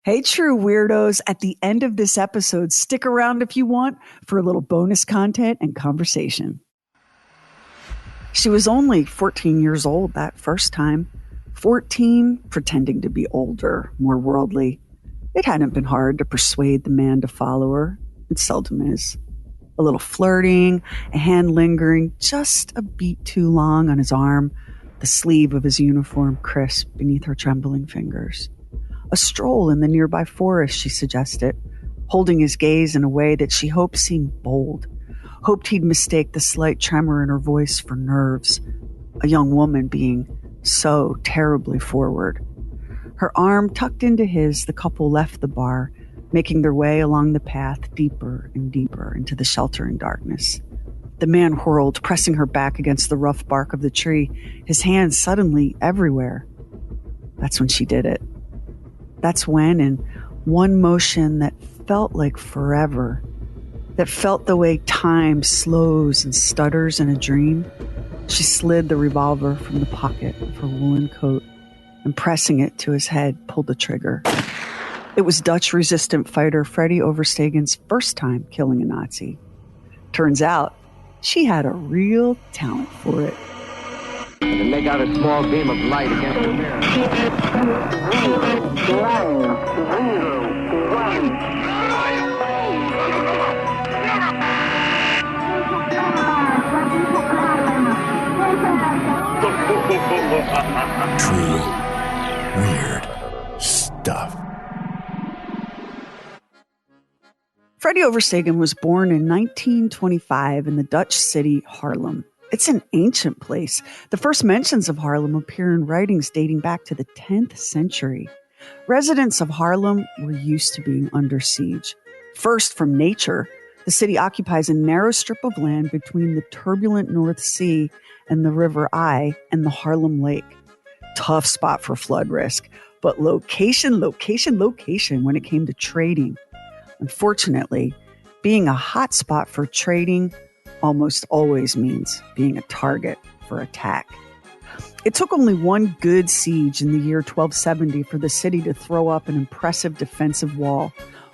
Hey, true weirdos, at the end of this episode, stick around if you want for a little bonus content and conversation. She was only 14 years old that first time. 14, pretending to be older, more worldly. It hadn't been hard to persuade the man to follow her. It seldom is. A little flirting, a hand lingering just a beat too long on his arm, the sleeve of his uniform crisp beneath her trembling fingers. A stroll in the nearby forest, she suggested, holding his gaze in a way that she hoped seemed bold, hoped he'd mistake the slight tremor in her voice for nerves, a young woman being so terribly forward. Her arm tucked into his, the couple left the bar, making their way along the path deeper and deeper into the sheltering darkness. The man whirled, pressing her back against the rough bark of the tree, his hands suddenly everywhere. That's when she did it. That's when, in one motion that felt like forever, that felt the way time slows and stutters in a dream, she slid the revolver from the pocket of her woolen coat and, pressing it to his head, pulled the trigger. It was Dutch resistant fighter Freddie Oversteegen's first time killing a Nazi. Turns out, she had a real talent for it. And make out a small beam of light against the mirror. True weird stuff. Freddie Oversteegen was born in 1925 in the Dutch city Haarlem. It's an ancient place. The first mentions of Haarlem appear in writings dating back to the 10th century. Residents of Haarlem were used to being under siege. First, from nature, the city occupies a narrow strip of land between the turbulent North Sea and the River I and the Haarlem Lake. Tough spot for flood risk, but location when it came to trading. Unfortunately, being a hot spot for trading almost always means being a target for attack. It took only one good siege in the year 1270 for the city to throw up an impressive defensive wall,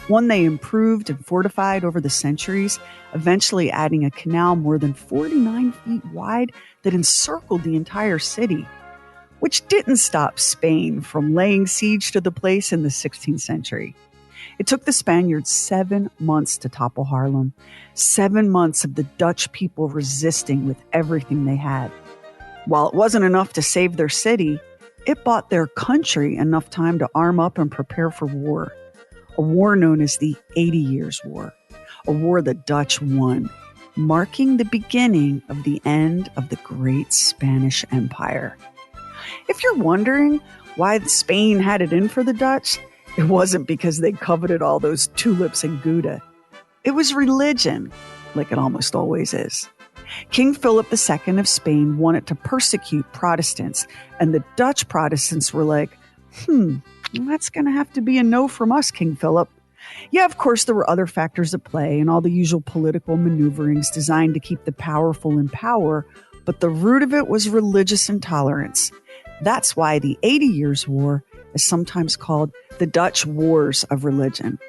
one they improved and fortified over the centuries, eventually adding a canal more than 49 feet wide that encircled the entire city, which didn't stop Spain from laying siege to the place in the 16th century. It took the Spaniards 7 months to topple Haarlem, 7 months of the Dutch people resisting with everything they had. While it wasn't enough to save their city, it bought their country enough time to arm up and prepare for war. A war known as the 80 Years' War, a war the Dutch won, marking the beginning of the end of the great Spanish Empire. If you're wondering why Spain had it in for the Dutch, it wasn't because they coveted all those tulips and Gouda. It was religion, like it almost always is. King Philip II of Spain wanted to persecute Protestants, and the Dutch Protestants were like, that's going to have to be a no from us, King Philip. Yeah, of course, there were other factors at play and all the usual political maneuverings designed to keep the powerful in power, but the root of it was religious intolerance. That's why the 80 Years' War is sometimes called the Dutch Wars of Religion.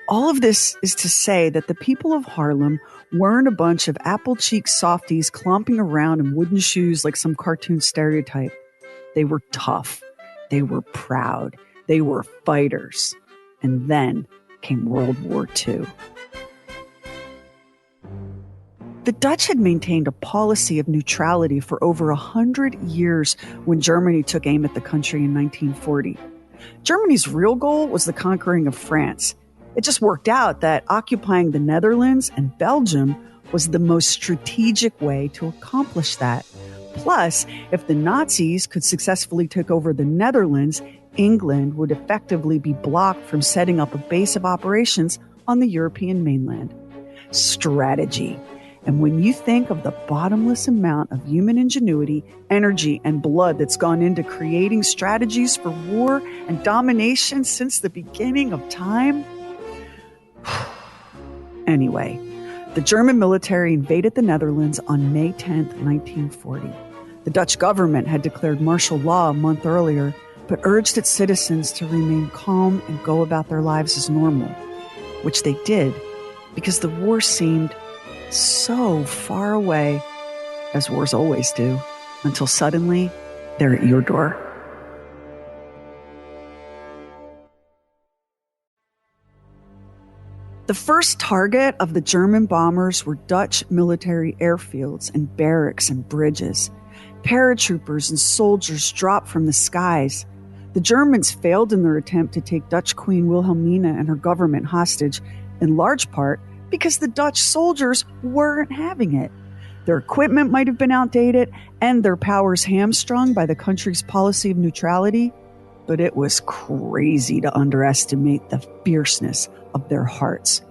All of this is to say that the people of Haarlem weren't a bunch of apple-cheeked softies clomping around in wooden shoes like some cartoon stereotype. They were tough. They were proud. They were fighters. And then came World War II. The Dutch had maintained a policy of neutrality for over 100 years when Germany took aim at the country in 1940. Germany's real goal was the conquering of France. It just worked out that occupying the Netherlands and Belgium was the most strategic way to accomplish that. Plus, if the Nazis could successfully take over the Netherlands, England would effectively be blocked from setting up a base of operations on the European mainland. Strategy. And when you think of the bottomless amount of human ingenuity, energy, and blood that's gone into creating strategies for war and domination since the beginning of time. Anyway, the German military invaded the Netherlands on May 10, 1940. The Dutch government had declared martial law a month earlier, but urged its citizens to remain calm and go about their lives as normal, which they did because the war seemed so far away, as wars always do, until suddenly they're at your door. The first target of the German bombers were Dutch military airfields and barracks and bridges. Paratroopers and soldiers dropped from the skies. The Germans failed in their attempt to take Dutch Queen Wilhelmina and her government hostage, in large part because the Dutch soldiers weren't having it. Their equipment might have been outdated and their powers hamstrung by the country's policy of neutrality, but it was crazy to underestimate the fierceness of their hearts.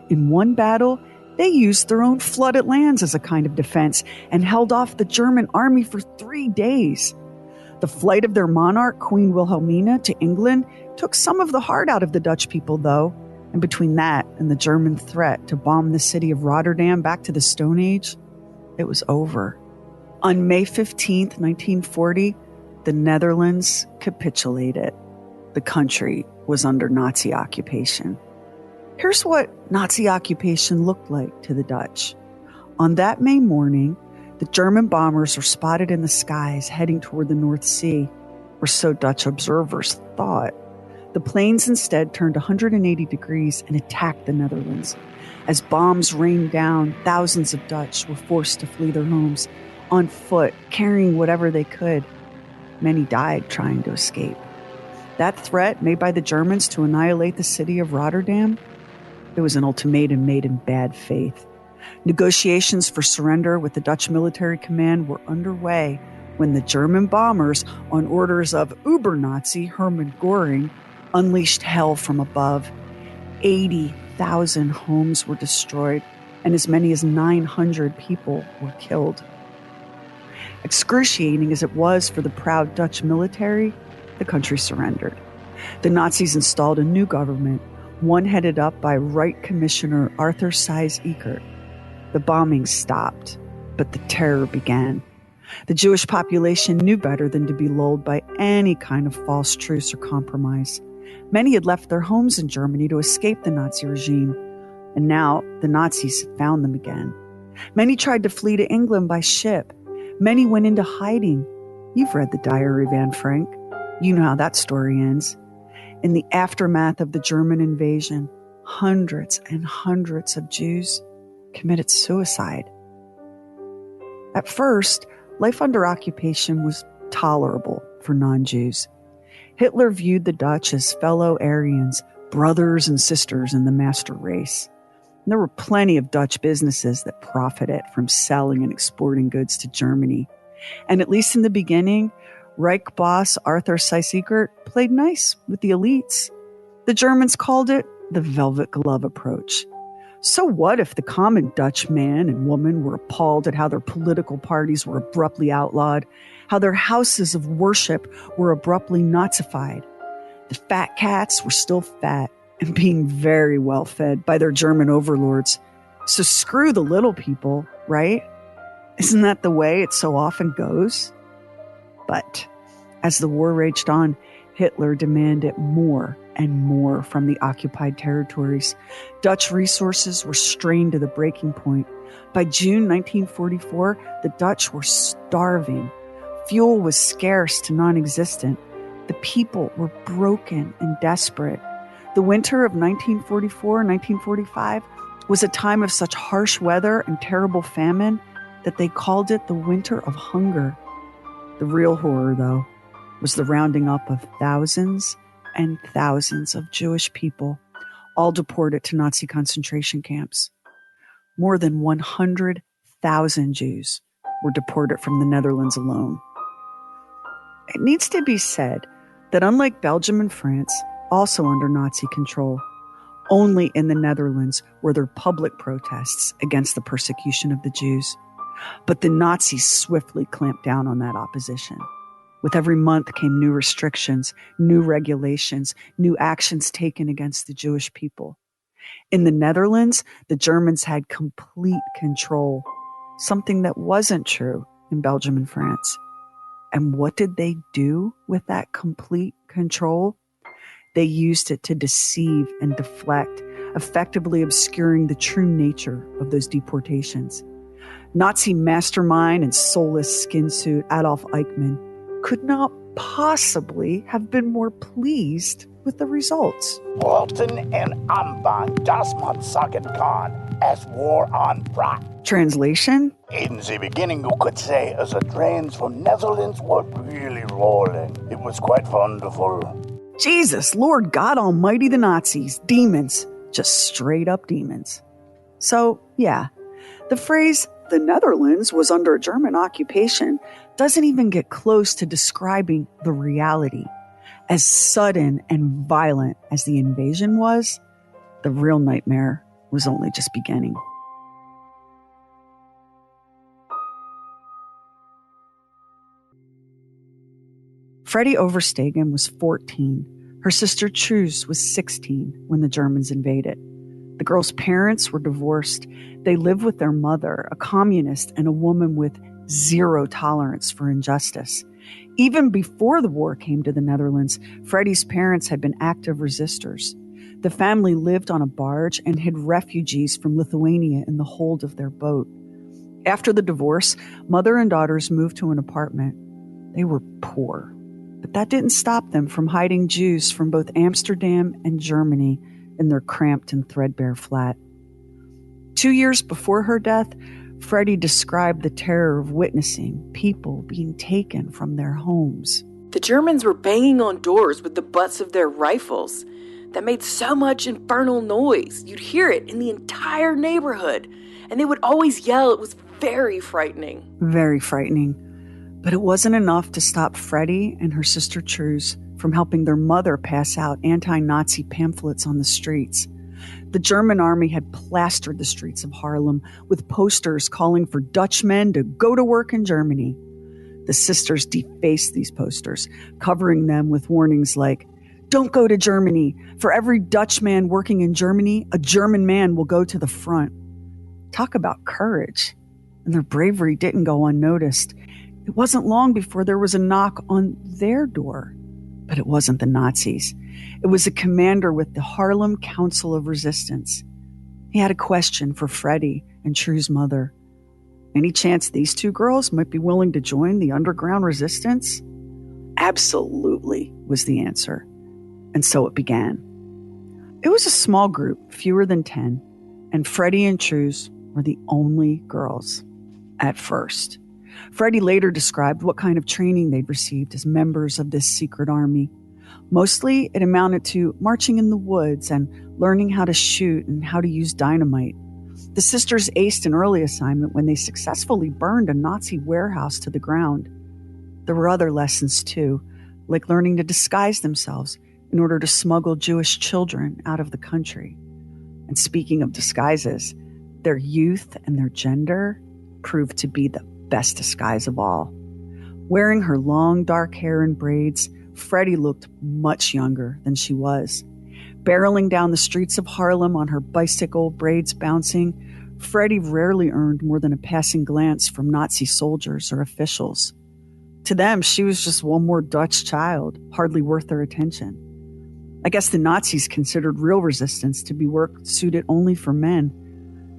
In one battle, they used their own flooded lands as a kind of defense and held off the German army for 3 days. The flight of their monarch, Queen Wilhelmina, to England took some of the heart out of the Dutch people, though, and between that and the German threat to bomb the city of Rotterdam back to the Stone Age, it was over. On May 15th, 1940, the Netherlands capitulated. The country was under Nazi occupation. Here's what Nazi occupation looked like to the Dutch. On that May morning, the German bombers were spotted in the skies heading toward the North Sea, or so Dutch observers thought. The planes instead turned 180 degrees and attacked the Netherlands. As bombs rained down, thousands of Dutch were forced to flee their homes on foot, carrying whatever they could. Many died trying to escape. That threat made by the Germans to annihilate the city of Rotterdam, it was an ultimatum made in bad faith. Negotiations for surrender with the Dutch military command were underway when the German bombers, on orders of Uber-Nazi Hermann Göring, unleashed hell from above. 80,000 homes were destroyed, and as many as 900 people were killed. Excruciating as it was for the proud Dutch military, the country surrendered. The Nazis installed a new government, one headed up by Reich Commissioner Arthur Seyss-Inquart. The bombing stopped, but the terror began. The Jewish population knew better than to be lulled by any kind of false truce or compromise. Many had left their homes in Germany to escape the Nazi regime, and now the Nazis had found them again. Many tried to flee to England by ship. Many went into hiding. You've read the Diary of Anne Frank. You know how that story ends. In the aftermath of the German invasion, hundreds and hundreds of Jews committed suicide. At first, life under occupation was tolerable for non-Jews. Hitler viewed the Dutch as fellow Aryans, brothers and sisters in the master race. And there were plenty of Dutch businesses that profited from selling and exporting goods to Germany. And at least in the beginning, Reich boss Arthur Seyss-Inquart played nice with the elites. The Germans called it the velvet glove approach. So what if the common Dutch man and woman were appalled at how their political parties were abruptly outlawed, how their houses of worship were abruptly Nazified? The fat cats were still fat and being very well fed by their German overlords. So screw the little people, right? Isn't that the way it so often goes? But as the war raged on, Hitler demanded more and more from the occupied territories. Dutch resources were strained to the breaking point. By June 1944, the Dutch were starving. Fuel was scarce to non-existent. The people were broken and desperate. The winter of 1944-1945 was a time of such harsh weather and terrible famine that they called it the Winter of Hunger. The real horror, though, was the rounding up of thousands and thousands of Jewish people, all deported to Nazi concentration camps. More than 100,000 Jews were deported from the Netherlands alone. It needs to be said that unlike Belgium and France, also under Nazi control, only in the Netherlands were there public protests against the persecution of the Jews. But the Nazis swiftly clamped down on that opposition. With every month came new restrictions, new regulations, new actions taken against the Jewish people. In the Netherlands, the Germans had complete control, something that wasn't true in Belgium and France. And what did they do with that complete control? They used it to deceive and deflect, effectively obscuring the true nature of those deportations. Nazi mastermind and soulless skin suit Adolf Eichmann could not possibly have been more pleased with the results. Bolton and Anbang, das man sagen kann, es war on Pratt. Translation? In the beginning, you could say, as the trains from Netherlands were really rolling. It was quite wonderful. Jesus, Lord God Almighty, the Nazis, demons, just straight up demons. So, yeah, the phrase, the Netherlands was under German occupation, doesn't even get close to describing the reality. As sudden and violent as the invasion was, the real nightmare was only just beginning. Freddie Oversteegen was 14. Her sister Truus was 16 when the Germans invaded. The girls' parents were divorced. They lived with their mother, a communist and a woman with zero tolerance for injustice. Even before the war came to the Netherlands, Freddie's parents had been active resistors. The family lived on a barge and hid refugees from Lithuania in the hold of their boat. After the divorce, mother and daughters moved to an apartment. They were poor, but that didn't stop them from hiding Jews from both Amsterdam and Germany in their cramped and threadbare flat. 2 years before her death, Freddie described the terror of witnessing people being taken from their homes. The Germans were banging on doors with the butts of their rifles that made so much infernal noise. You'd hear it in the entire neighborhood, and they would always yell. It was very frightening. Very frightening. But it wasn't enough to stop Freddie and her sister Truus from helping their mother pass out anti-Nazi pamphlets on the streets. The German army had plastered the streets of Haarlem with posters calling for Dutchmen to go to work in Germany. The sisters defaced these posters, covering them with warnings like, "Don't go to Germany. For every Dutchman working in Germany, a German man will go to the front." Talk about courage. And their bravery didn't go unnoticed. It wasn't long before there was a knock on their door. But it wasn't the Nazis. It was a commander with the Haarlem Council of Resistance. He had a question for Freddie and Truus' mother. Any chance these two girls might be willing to join the underground resistance? Absolutely, was the answer. And so it began. It was a small group, fewer than 10, and Freddie and Truus were the only girls at first. Freddie later described what kind of training they'd received as members of this secret army. Mostly, it amounted to marching in the woods and learning how to shoot and how to use dynamite. The sisters aced an early assignment when they successfully burned a Nazi warehouse to the ground. There were other lessons, too, like learning to disguise themselves in order to smuggle Jewish children out of the country. And speaking of disguises, their youth and their gender proved to be the best disguise of all. Wearing her long dark hair in braids, Freddie looked much younger than she was. Barreling down the streets of Haarlem on her bicycle, braids bouncing, Freddie rarely earned more than a passing glance from Nazi soldiers or officials. To them, she was just one more Dutch child, hardly worth their attention. I guess the Nazis considered real resistance to be work suited only for men.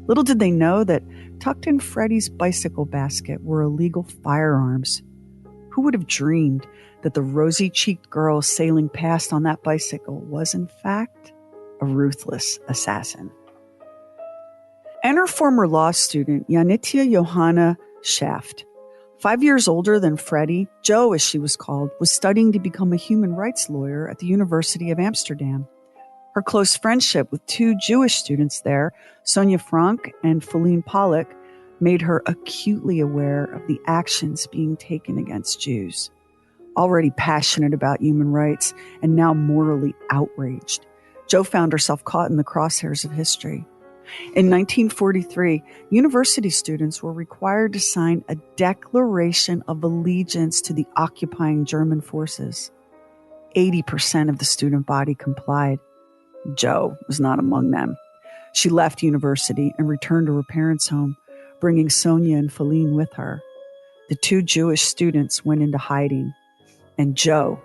Little did they know that tucked in Freddie's bicycle basket were illegal firearms. Who would have dreamed that the rosy-cheeked girl sailing past on that bicycle was, in fact, a ruthless assassin? Enter former law student Hannie Johanna Schaft. 5 years older than Freddie, Jo, as she was called, was studying to become a human rights lawyer at the University of Amsterdam. Her close friendship with two Jewish students there, Sonja Frank and Feline Pollock, made her acutely aware of the actions being taken against Jews. Already passionate about human rights and now morally outraged, Jo found herself caught in the crosshairs of history. In 1943, university students were required to sign a declaration of allegiance to the occupying German forces. 80% of the student body complied. Jo was not among them. She left university and returned to her parents' home, bringing Sonja and Feline with her. The 2 Jewish students went into hiding, and Jo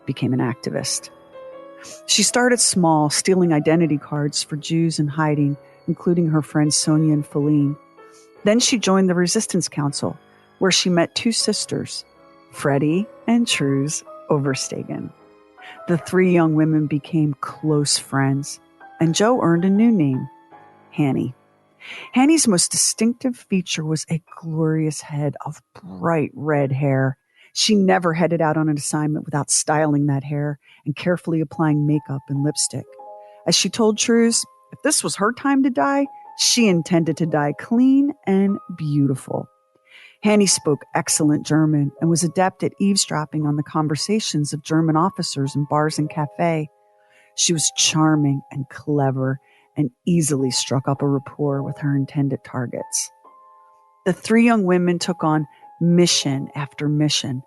became an activist. She started small, stealing identity cards for Jews in hiding, including her friends Sonia and Feline. Then she joined the Resistance Council, where she met 2 sisters, Freddie and Truus Oversteegen. The 3 young women became close friends, and Jo earned a new name, Hannie. Hannie's most distinctive feature was a glorious head of bright red hair. She never headed out on an assignment without styling that hair and carefully applying makeup and lipstick. As she told Truus, if this was her time to die, she intended to die clean and beautiful. Hannie spoke excellent German and was adept at eavesdropping on the conversations of German officers in bars and cafes. She was charming and clever and easily struck up a rapport with her intended targets. The 3 young women took on mission after mission.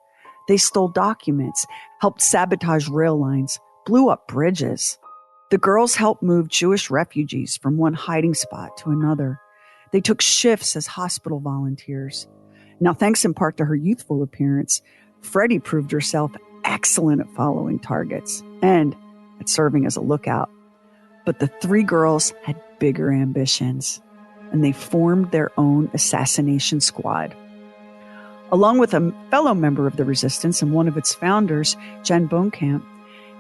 They stole documents, helped sabotage rail lines, blew up bridges. The girls helped move Jewish refugees from one hiding spot to another. They took shifts as hospital volunteers. Now, thanks in part to her youthful appearance, Freddie proved herself excellent at following targets and at serving as a lookout. But the 3 girls had bigger ambitions, and they formed their own assassination squad. Along with a fellow member of the resistance and one of its founders, Jen Bohnkamp,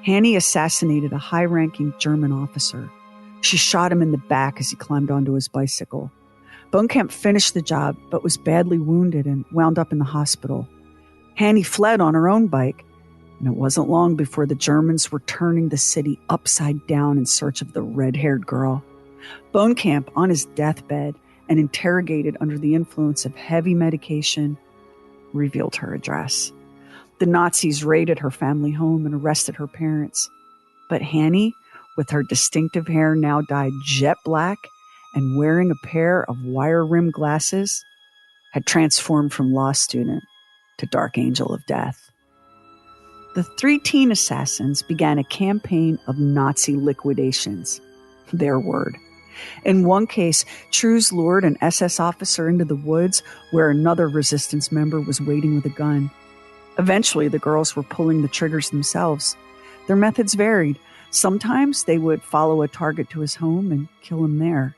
Hannie assassinated a high-ranking German officer. She shot him in the back as he climbed onto his bicycle. Bohnkamp finished the job, but was badly wounded and wound up in the hospital. Hannie fled on her own bike, and it wasn't long before the Germans were turning the city upside down in search of the red-haired girl. Bohnkamp, on his deathbed and interrogated under the influence of heavy medication, revealed her address. The Nazis raided her family home and arrested her parents. But Hannie, with her distinctive hair now dyed jet black and wearing a pair of wire-rimmed glasses, had transformed from law student to dark angel of death. The 3 teen assassins began a campaign of Nazi liquidations, their word. In one case, Truus lured an SS officer into the woods where another resistance member was waiting with a gun. Eventually, the girls were pulling the triggers themselves. Their methods varied. Sometimes they would follow a target to his home and kill him there.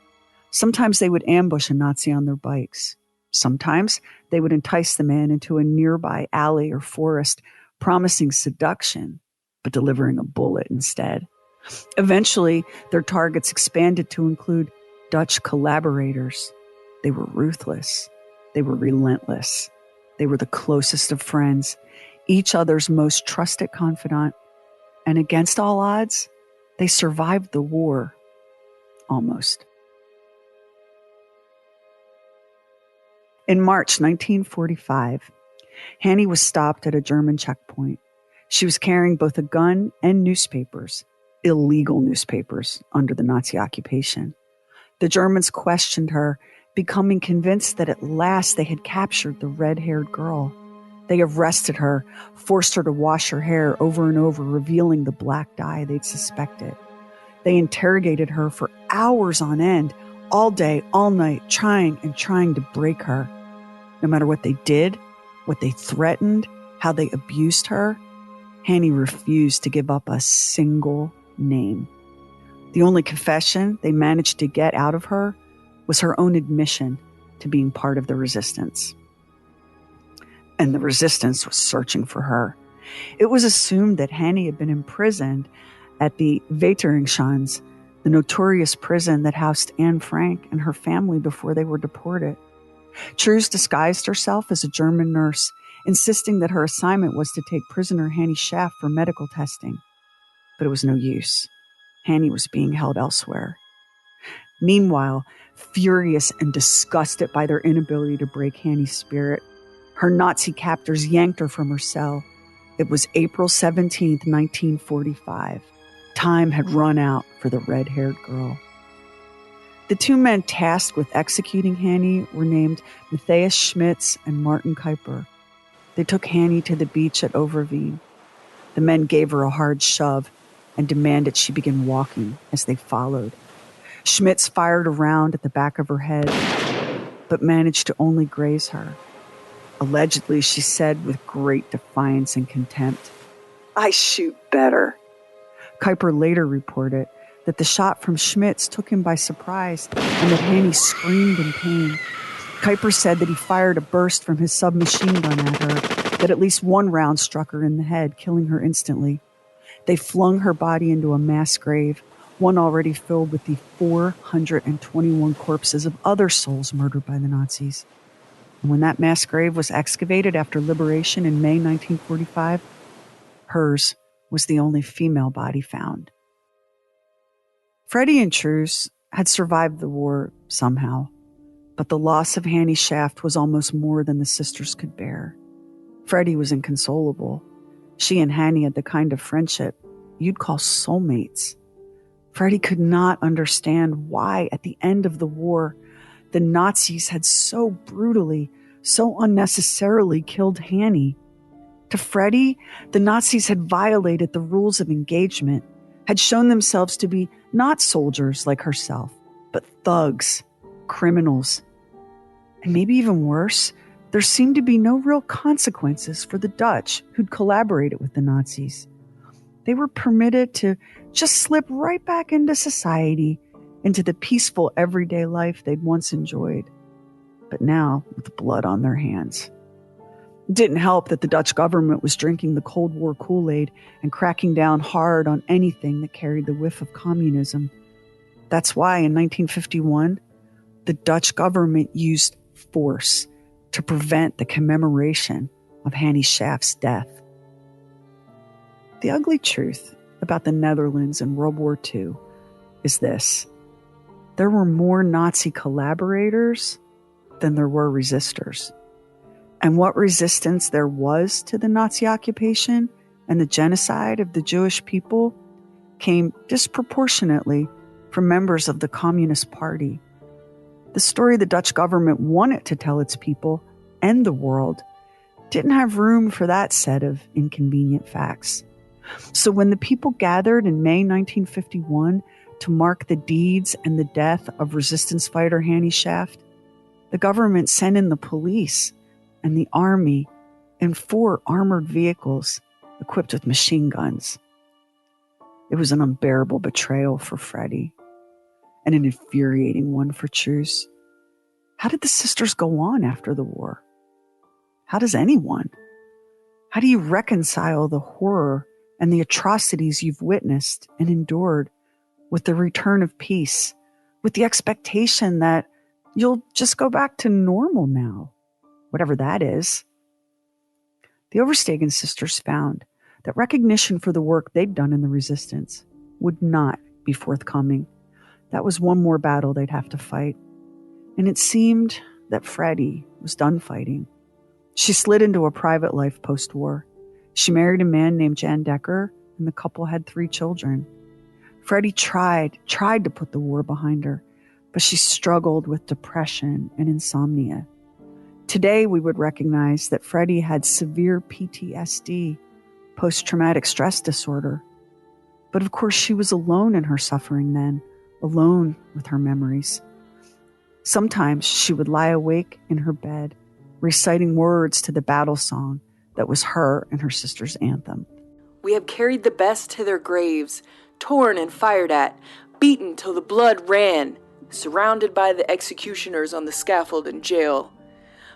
Sometimes they would ambush a Nazi on their bikes. Sometimes they would entice the man into a nearby alley or forest, promising seduction, but delivering a bullet instead. Eventually, their targets expanded to include Dutch collaborators. They were ruthless. They were relentless. They were the closest of friends, each other's most trusted confidant. And against all odds, they survived the war. Almost. In March 1945, Hannie was stopped at a German checkpoint. She was carrying both a gun and newspapers, illegal newspapers under the Nazi occupation. The Germans questioned her, becoming convinced that at last they had captured the red-haired girl. They arrested her, forced her to wash her hair over and over, revealing the black dye they'd suspected. They interrogated her for hours on end, all day, all night, trying to break her. No matter what they did, what they threatened, how they abused her, Hannie refused to give up a single name. The only confession they managed to get out of her was her own admission to being part of the resistance. And the resistance was searching for her. It was assumed that Hannie had been imprisoned at the Wähterungsschanze, the notorious prison that housed Anne Frank and her family before they were deported. Truus disguised herself as a German nurse, insisting that her assignment was to take prisoner Hannie Schaft for medical testing. But it was no use. Hannie was being held elsewhere. Meanwhile, furious and disgusted by their inability to break Hannie's spirit, her Nazi captors yanked her from her cell. It was April 17th, 1945. Time had run out for the red-haired girl. The 2 men tasked with executing Hannie were named Matthias Schmitz and Martin Kuiper. They took Hannie to the beach at Overveen. The men gave her a hard shove and demanded she begin walking as they followed. Schmitz fired a round at the back of her head, but managed to only graze her. Allegedly, she said with great defiance and contempt, "I shoot better." Kuiper later reported that the shot from Schmitz took him by surprise and that Hannie screamed in pain. Kuiper said that he fired a burst from his submachine gun at her, that at least one round struck her in the head, killing her instantly. They flung her body into a mass grave, one already filled with the 421 corpses of other souls murdered by the Nazis. And when that mass grave was excavated after liberation in May 1945, hers was the only female body found. Freddie and Truus had survived the war somehow, but the loss of Hannie Schaft was almost more than the sisters could bear. Freddie was inconsolable. She and Hannie had the kind of friendship you'd call soulmates. Freddie could not understand why, at the end of the war, the Nazis had so brutally, so unnecessarily killed Hannie. To Freddie, the Nazis had violated the rules of engagement, had shown themselves to be not soldiers like herself, but thugs, criminals. And maybe even worse, there seemed to be no real consequences for the Dutch who'd collaborated with the Nazis. They were permitted to just slip right back into society, into the peaceful everyday life they'd once enjoyed, but now with blood on their hands. It didn't help that the Dutch government was drinking the Cold War Kool-Aid and cracking down hard on anything that carried the whiff of communism. That's why in 1951, the Dutch government used force to prevent the commemoration of Hannie Schaft's death. The ugly truth about the Netherlands in World War II is this: there were more Nazi collaborators than there were resistors. And what resistance there was to the Nazi occupation and the genocide of the Jewish people came disproportionately from members of the Communist Party. The story the Dutch government wanted to tell its people and the world didn't have room for that set of inconvenient facts. So when the people gathered in May 1951 to mark the deeds and the death of resistance fighter Hannie Schaft, the government sent in the police and the army and 4 armored vehicles equipped with machine guns. It was an unbearable betrayal for Freddie and an infuriating one for Truus. How did the sisters go on after the war? How does anyone? How do you reconcile the horror and the atrocities you've witnessed and endured with the return of peace, with the expectation that you'll just go back to normal now, whatever that is? The Oversteegen sisters found that recognition for the work they'd done in the resistance would not be forthcoming. That was one more battle they'd have to fight. And it seemed that Freddie was done fighting. She slid into a private life post-war. She married a man named Jan Decker, and the couple had 3 children. Freddie tried to put the war behind her, but she struggled with depression and insomnia. Today, we would recognize that Freddie had severe PTSD, post-traumatic stress disorder. But of course, she was alone in her suffering then, alone with her memories. Sometimes she would lie awake in her bed, reciting words to the battle song that was her and her sister's anthem. We have carried the best to their graves, torn and fired at, beaten till the blood ran, surrounded by the executioners on the scaffold in jail.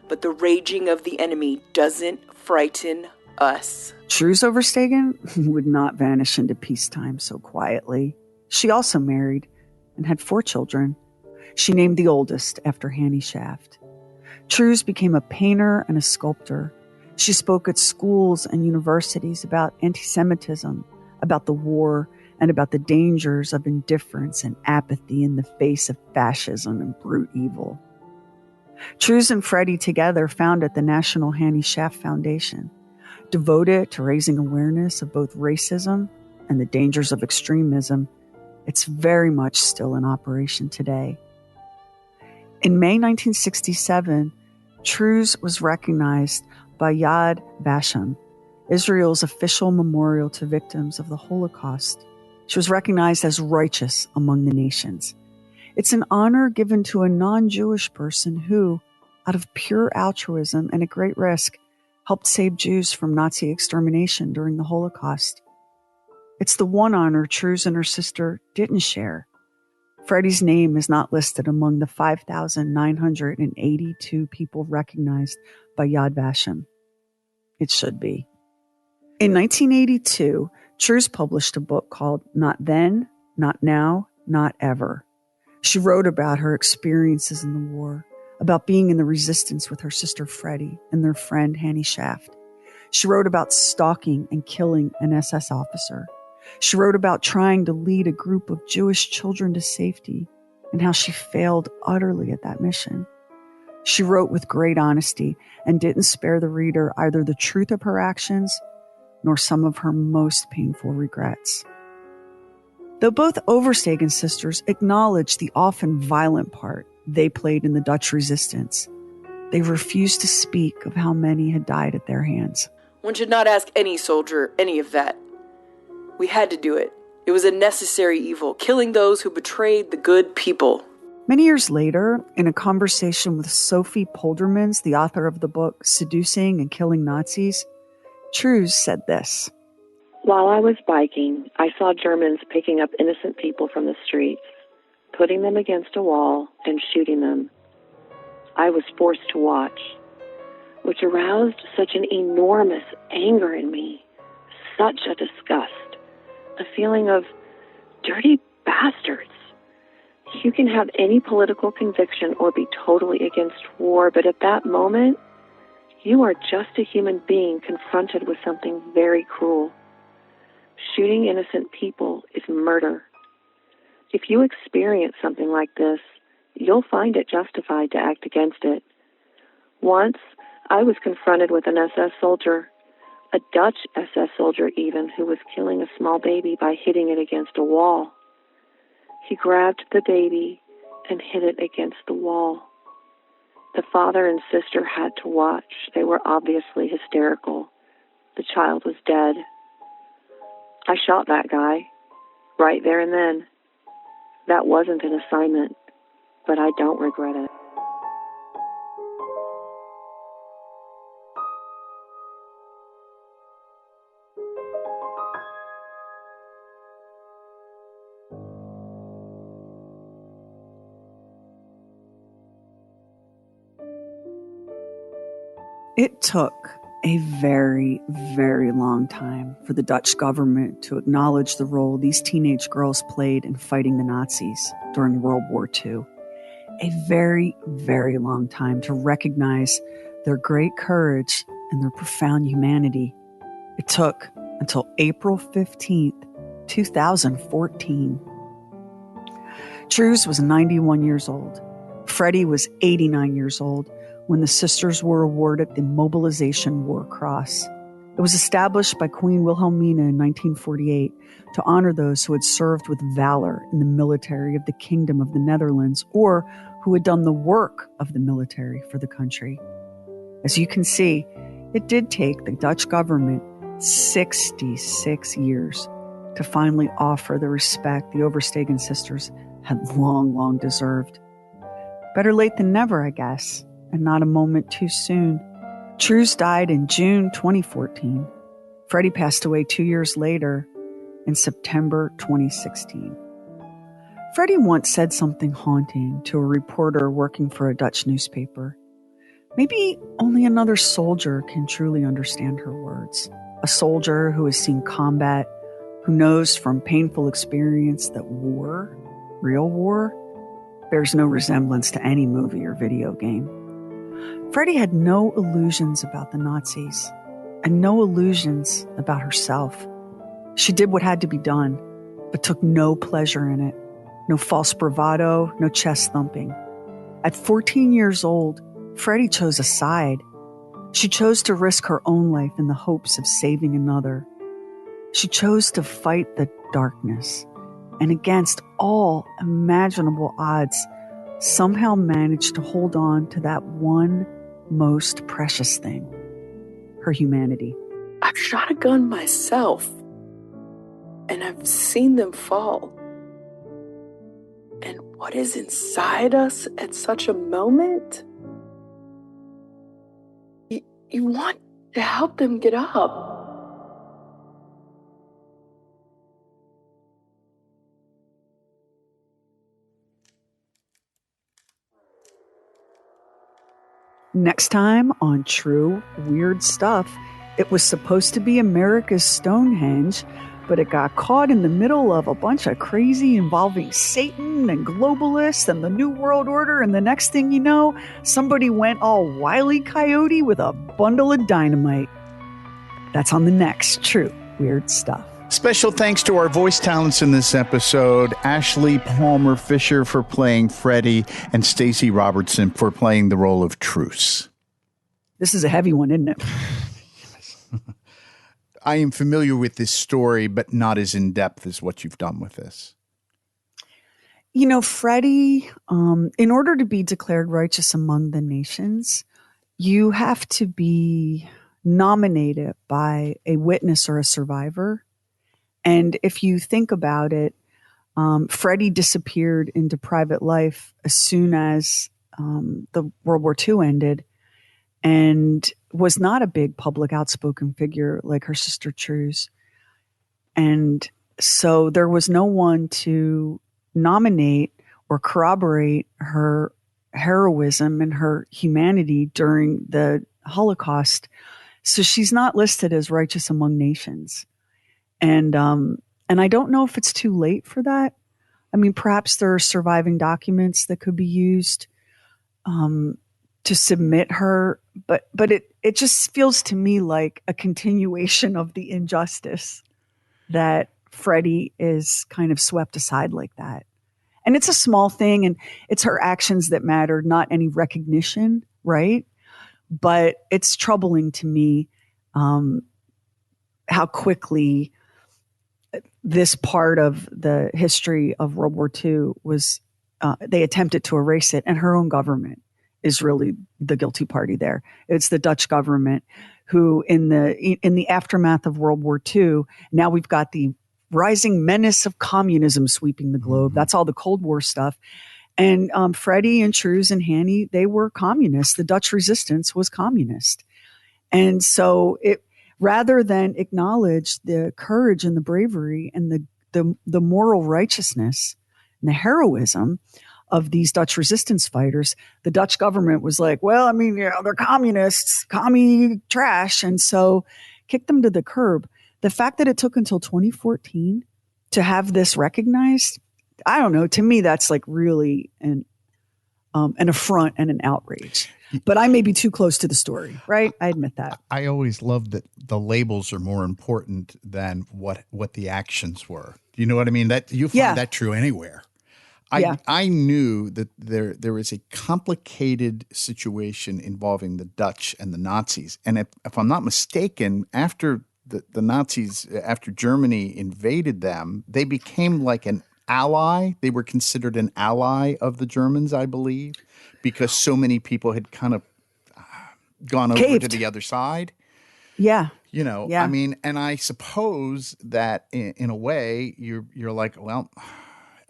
But the raging of the enemy doesn't frighten us. Truus Oversteegen would not vanish into peacetime so quietly. She also married and had 4 children. She named the oldest after Hannie Schaft. Truus became a painter and a sculptor. She spoke at schools and universities about anti-Semitism, about the war, and about the dangers of indifference and apathy in the face of fascism and brute evil. Truus and Freddie together founded the National Hannie Schaft Foundation, devoted to raising awareness of both racism and the dangers of extremism. It's very much still in operation today. In May 1967, Truus was recognized by Yad Vashem, Israel's official memorial to victims of the Holocaust. She was recognized as righteous among the nations. It's an honor given to a non-Jewish person who, out of pure altruism and at great risk, helped save Jews from Nazi extermination during the Holocaust. It's the one honor Truus and her sister didn't share. Freddie's name is not listed among the 5,982 people recognized by Yad Vashem. It should be. In 1982, Truus published a book called Not Then, Not Now, Not Ever. She wrote about her experiences in the war, about being in the resistance with her sister Freddie and their friend Hannie Schaft. She wrote about stalking and killing an SS officer. She wrote about trying to lead a group of Jewish children to safety and how she failed utterly at that mission. She wrote with great honesty and didn't spare the reader either the truth of her actions nor some of her most painful regrets. Though both Oversteegen sisters acknowledged the often violent part they played in the Dutch resistance, they refused to speak of how many had died at their hands. One should not ask any soldier any of that. We had to do it. It was a necessary evil, killing those who betrayed the good people. Many years later, in a conversation with Sophie Poldermans, the author of the book Seducing and Killing Nazis, Truus said this. While I was biking, I saw Germans picking up innocent people from the streets, putting them against a wall and shooting them. I was forced to watch, which aroused such an enormous anger in me, such a disgust, a feeling of dirty bastards. You can have any political conviction or be totally against war, but at that moment, you are just a human being confronted with something very cruel. Shooting innocent people is murder. If you experience something like this, you'll find it justified to act against it. Once, I was confronted with an SS soldier, a Dutch SS soldier even, who was killing a small baby by hitting it against a wall. He grabbed the baby and hit it against the wall. The father and sister had to watch. They were obviously hysterical. The child was dead. I shot that guy, right there and then. That wasn't an assignment, but I don't regret it. It took a very, very long time for the Dutch government to acknowledge the role these teenage girls played in fighting the Nazis during World War II. A very, very long time to recognize their great courage and their profound humanity. It took until April 15th, 2014. Truus was 91 years old. Freddie was 89 years old when the sisters were awarded the Mobilization War Cross. It was established by Queen Wilhelmina in 1948 to honor those who had served with valor in the military of the Kingdom of the Netherlands or who had done the work of the military for the country. As you can see, it did take the Dutch government 66 years to finally offer the respect the Oversteegen sisters had long deserved. Better late than never, I guess, and not a moment too soon. Truus died in June 2014. Freddie passed away 2 years later in September 2016. Freddie once said something haunting to a reporter working for a Dutch newspaper. Maybe only another soldier can truly understand her words. A soldier who has seen combat, who knows from painful experience that war, real war, bears no resemblance to any movie or video game. Freddie had no illusions about the Nazis and no illusions about herself. She did what had to be done, but took no pleasure in it. No false bravado, no chest thumping. At 14 years old, Freddie chose a side. She chose to risk her own life in the hopes of saving another. She chose to fight the darkness, and against all imaginable odds, somehow managed to hold on to that one most precious thing, her humanity. I've shot a gun myself, and I've seen them fall. And what is inside us at such a moment? You want to help them get up. Next time on True Weird Stuff, it was supposed to be America's Stonehenge, but it got caught in the middle of a bunch of crazy involving Satan and globalists and the New World Order, and the next thing you know, somebody went all Wile E. Coyote with a bundle of dynamite. That's on the next True Weird Stuff. Special thanks to our voice talents in this episode, Ashley Palmer Fisher for playing Freddie and Stacey Robertson for playing the role of Truus. This is a heavy one, isn't it? I am familiar with this story, but not as in-depth as what you've done with this. You know, Freddie, in order to be declared righteous among the nations, you have to be nominated by a witness or a survivor. And if you think about it, Freddie disappeared into private life as soon as the World War II ended, and was not a big public outspoken figure like her sister Truus. And so there was no one to nominate or corroborate her heroism and her humanity during the Holocaust. So she's not listed as righteous among nations. And I don't know if it's too late for that. I mean, perhaps there are surviving documents that could be used to submit her, but it just feels to me like a continuation of the injustice that Freddie is kind of swept aside like that. And it's a small thing, and it's her actions that matter, not any recognition, right? But it's troubling to me how quickly this part of the history of World War II was, they attempted to erase it, and her own government is really the guilty party there. It's the Dutch government who, in the aftermath of World War II, now we've got the rising menace of communism sweeping the globe. That's all the Cold War stuff. And Freddie and Truus and Hannie, they were communists. The Dutch resistance was communist. And so rather than acknowledge the courage and the bravery and the moral righteousness and the heroism of these Dutch resistance fighters, the Dutch government was like, well, I mean, they're communists, commie trash. And so kicked them to the curb. The fact that it took until 2014 to have this recognized, I don't know, to me, that's like really an affront and an outrage. But I may be too close to the story, right? I admit that. I always love that the labels are more important than what the actions were. You know what I mean? That you find that true anywhere. I knew that there is a complicated situation involving the Dutch and the Nazis. And if I'm not mistaken, after the Nazis, after Germany invaded them, they became like an ally. They were considered an ally of the Germans, I believe, because so many people had kind of gone over to the other side. Yeah. You know, I mean, and I suppose that in a way you're like, well,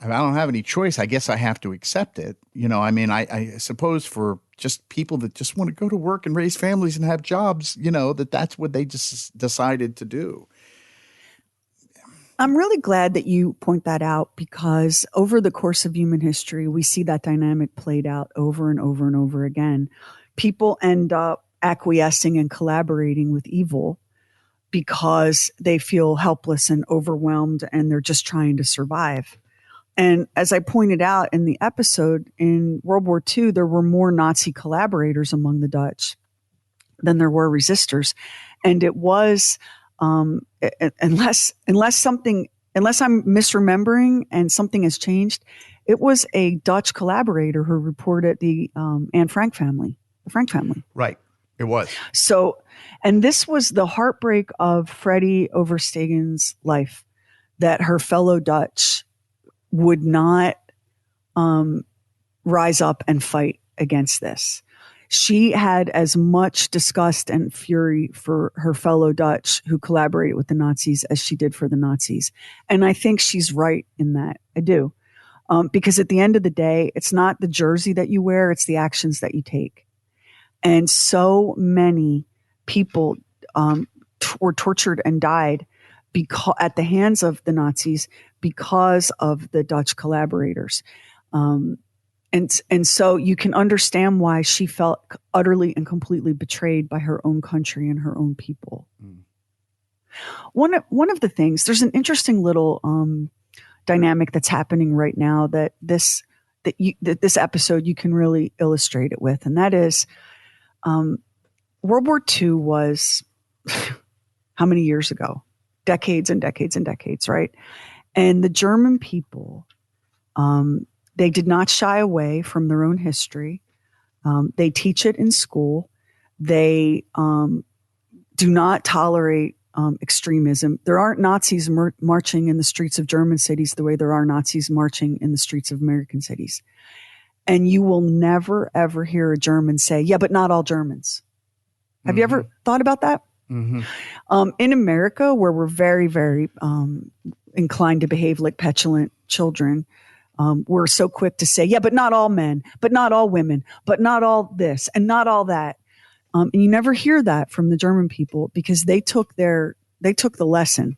I don't have any choice. I guess I have to accept it. You know, I mean, I suppose for just people that just want to go to work and raise families and have jobs, you know, that's what they just decided to do. I'm really glad that you point that out, because over the course of human history, we see that dynamic played out over and over and over again. People end up acquiescing and collaborating with evil because they feel helpless and overwhelmed, and they're just trying to survive. And as I pointed out in the episode, in World War II, there were more Nazi collaborators among the Dutch than there were resistors. And it was, unless I'm misremembering and something has changed, it was a Dutch collaborator who reported the Anne Frank family, the Frank family. Right. It was. So, and this was the heartbreak of Freddie Oversteegen's life, that her fellow Dutch would not rise up and fight against this. She had as much disgust and fury for her fellow Dutch who collaborated with the Nazis as she did for the Nazis. And I think she's right in that. I do. Because at the end of the day, it's not the jersey that you wear, it's the actions that you take. And so many people were tortured and died at the hands of the Nazis because of the Dutch collaborators. And so you can understand why she felt utterly and completely betrayed by her own country and her own people. Mm. One of the things, there's an interesting little dynamic that's happening right now that this episode you can really illustrate it with, and that is World War II was how many years ago? Decades and decades and decades, right? And the German people, they did not shy away from their own history. They teach it in school. They do not tolerate extremism. There aren't Nazis marching in the streets of German cities the way there are Nazis marching in the streets of American cities. And you will never, ever hear a German say, yeah, but not all Germans. Have you ever thought about that? Mm-hmm. In America, where we're very, very inclined to behave like petulant children, we're so quick to say, yeah, but not all men, but not all women, but not all this and not all that. And you never hear that from the German people because they took the lesson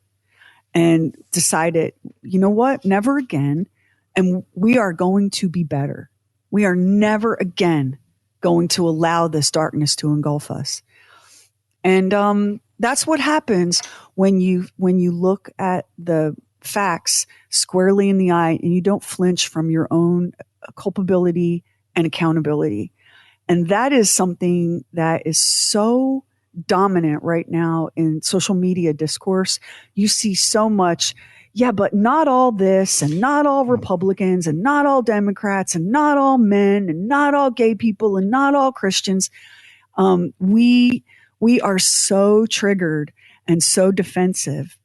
and decided, you know what, never again. And we are going to be better. We are never again going to allow this darkness to engulf us. And that's what happens when you look at the facts squarely in the eye and you don't flinch from your own culpability and accountability. And that is something that is so dominant right now in social media discourse. You see so much, yeah, but not all this and not all Republicans and not all Democrats and not all men and not all gay people and not all Christians. We are so triggered and so defensive.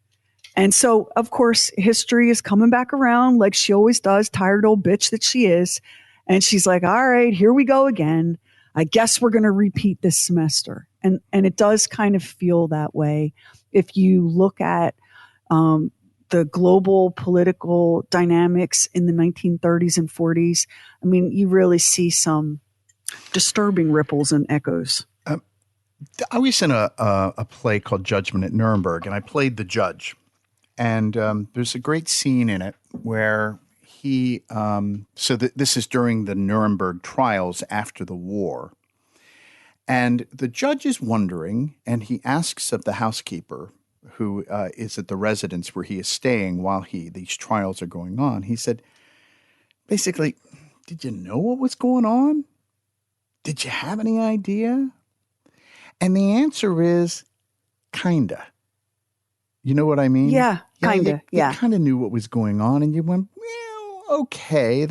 And so, of course, history is coming back around like she always does, tired old bitch that she is. And she's like, all right, here we go again. I guess we're going to repeat this semester. And it does kind of feel that way. If you look at the global political dynamics in the 1930s and 40s, I mean, you really see some disturbing ripples and echoes. I was in a play called Judgment at Nuremberg, and I played the judge. And there's a great scene in it where this is during the Nuremberg trials after the war. And the judge is wondering, and he asks of the housekeeper, who is at the residence where he is staying while these trials are going on. He said, basically, did you know what was going on? Did you have any idea? And the answer is kinda. You know what I mean? Yeah, kinda. You kind of knew what was going on, and you went, well, okay,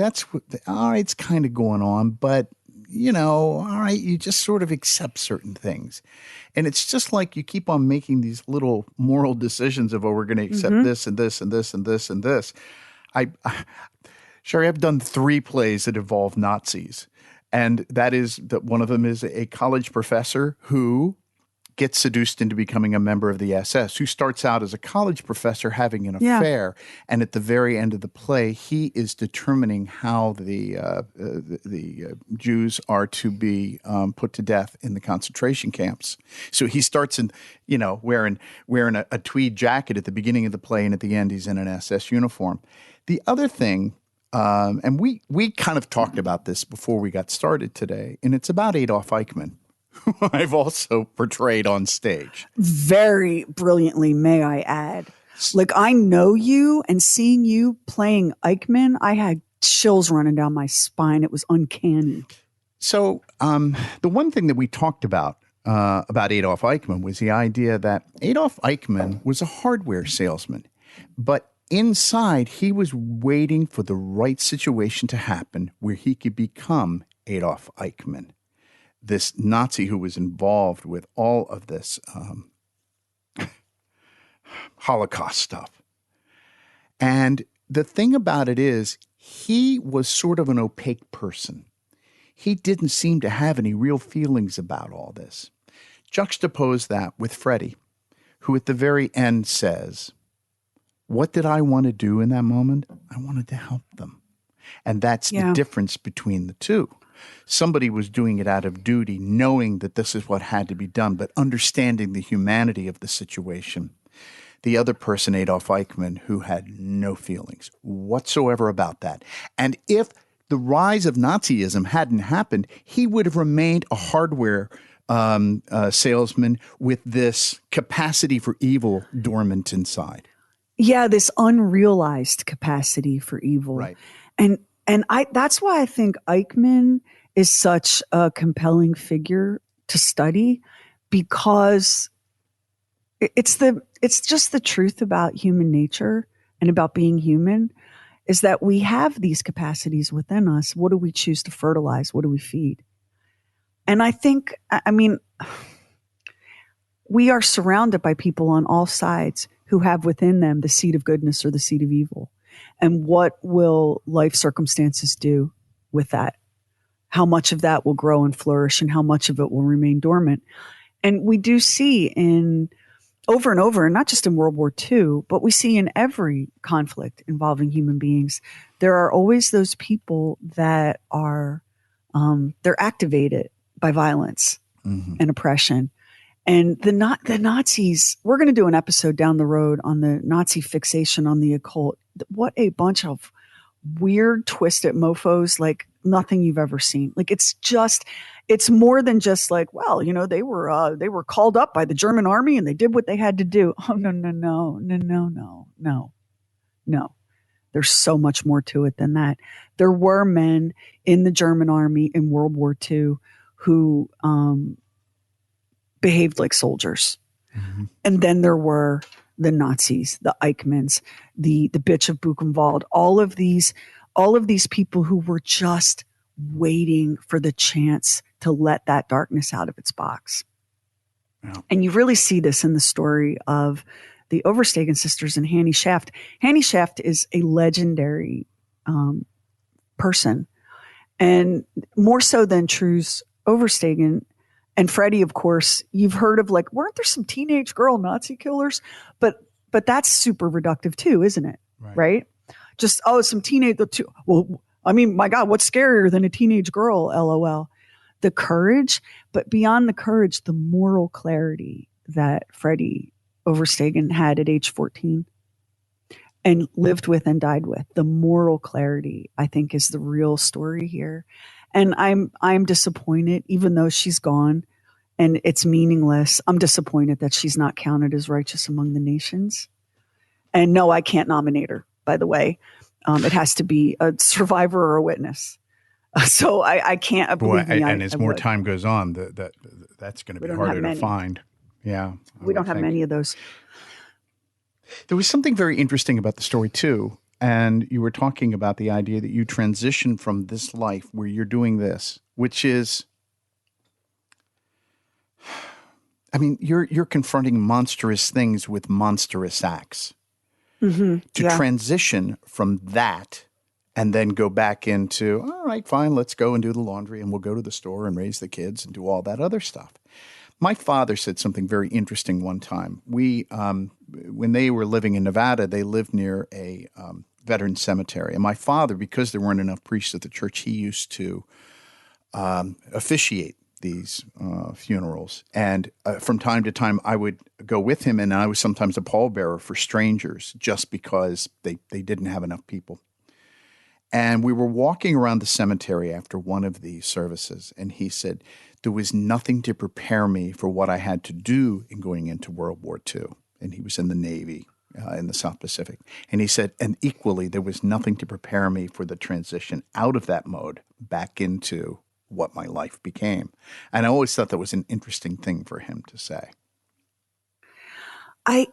all right, it's kind of going on, but all right, you just sort of accept certain things. And it's just like you keep on making these little moral decisions of, we're going to accept this and this and this and this and this. Sherry, I've done 3 plays that involve Nazis. And that is that one of them is a college professor who gets seduced into becoming a member of the SS, who starts out as a college professor having an affair. And at the very end of the play, he is determining how the Jews are to be put to death in the concentration camps. So he starts in, wearing a tweed jacket at the beginning of the play, and at the end he's in an SS uniform. The other thing, and we kind of talked about this before we got started today, and it's about Adolf Eichmann, who I've also portrayed on stage. Very brilliantly, may I add. Like, I know you, and seeing you playing Eichmann, I had chills running down my spine. It was uncanny. So the one thing that we talked about Adolf Eichmann was the idea that Adolf Eichmann was a hardware salesman, but inside, he was waiting for the right situation to happen where he could become Adolf Eichmann, this Nazi who was involved with all of this Holocaust stuff. And the thing about it is, he was sort of an opaque person. He didn't seem to have any real feelings about all this. Juxtapose that with Freddie, who at the very end says, what did I want to do in that moment? I wanted to help them. And that's the difference between the two. Somebody was doing it out of duty, knowing that this is what had to be done, but understanding the humanity of the situation. The other person, Adolf Eichmann, who had no feelings whatsoever about that. And if the rise of Nazism hadn't happened, he would have remained a hardware salesman with this capacity for evil dormant inside. Yeah, this unrealized capacity for evil. Right. And that's why I think Eichmann is such a compelling figure to study, because it's just the truth about human nature and about being human, is that we have these capacities within us. What do we choose to fertilize? What do we feed? And I think, we are surrounded by people on all sides who have within them the seed of goodness or the seed of evil. And what will life circumstances do with that? How much of that will grow and flourish, and how much of it will remain dormant? And we do see over and over, and not just in World War II, but we see in every conflict involving human beings, there are always those people that are, they're activated by violence and oppression. And the Nazis, we're going to do an episode down the road on the Nazi fixation on the occult. What a bunch of weird, twisted mofos, like nothing you've ever seen. Like it's more than just like, well, they were called up by the German army and they did what they had to do. Oh, no. There's so much more to it than that. There were men in the German army in World War II who behaved like soldiers. And then there were the Nazis, the Eichmanns, the bitch of Buchenwald, all of these people who were just waiting for the chance to let that darkness out of its box. Yeah. And you really see this in the story of the Oversteegen sisters and Hannie Schaft. Hannie Schaft is a legendary person, and more so than Truus Oversteegen. And Freddie, of course, you've heard of, like, weren't there some teenage girl Nazi killers? But that's super reductive too, isn't it? Right? Just, some teenage, well, I mean, my God, what's scarier than a teenage girl? LOL. The courage, but beyond the courage, the moral clarity that Freddie Oversteegen had at age 14 and lived with and died with. The moral clarity, I think, is the real story here. And I'm disappointed, even though she's gone and it's meaningless. I'm disappointed that she's not counted as righteous among the nations. And no, I can't nominate her, by the way. It has to be a survivor or a witness. So I can't believe me. And as more time goes on, that's going to be harder to find. Yeah. We don't have many of those. There was something very interesting about the story, too. And you were talking about the idea that you transition from this life where you're doing this, which is, I mean, you're confronting monstrous things with monstrous acts. To transition from that and then go back into, all right, fine, let's go and do the laundry and we'll go to the store and raise the kids and do all that other stuff. My father said something very interesting one time. We, when they were living in Nevada, they lived near a veteran cemetery. And my father, because there weren't enough priests at the church, he used to officiate these funerals. And from time to time, I would go with him, and I was sometimes a pallbearer for strangers just because they didn't have enough people. And we were walking around the cemetery after one of these services, and he said, there was nothing to prepare me for what I had to do in going into World War II. And he was in the Navy in the South Pacific. And he said, and equally, there was nothing to prepare me for the transition out of that mode back into what my life became. And I always thought that was an interesting thing for him to say. Because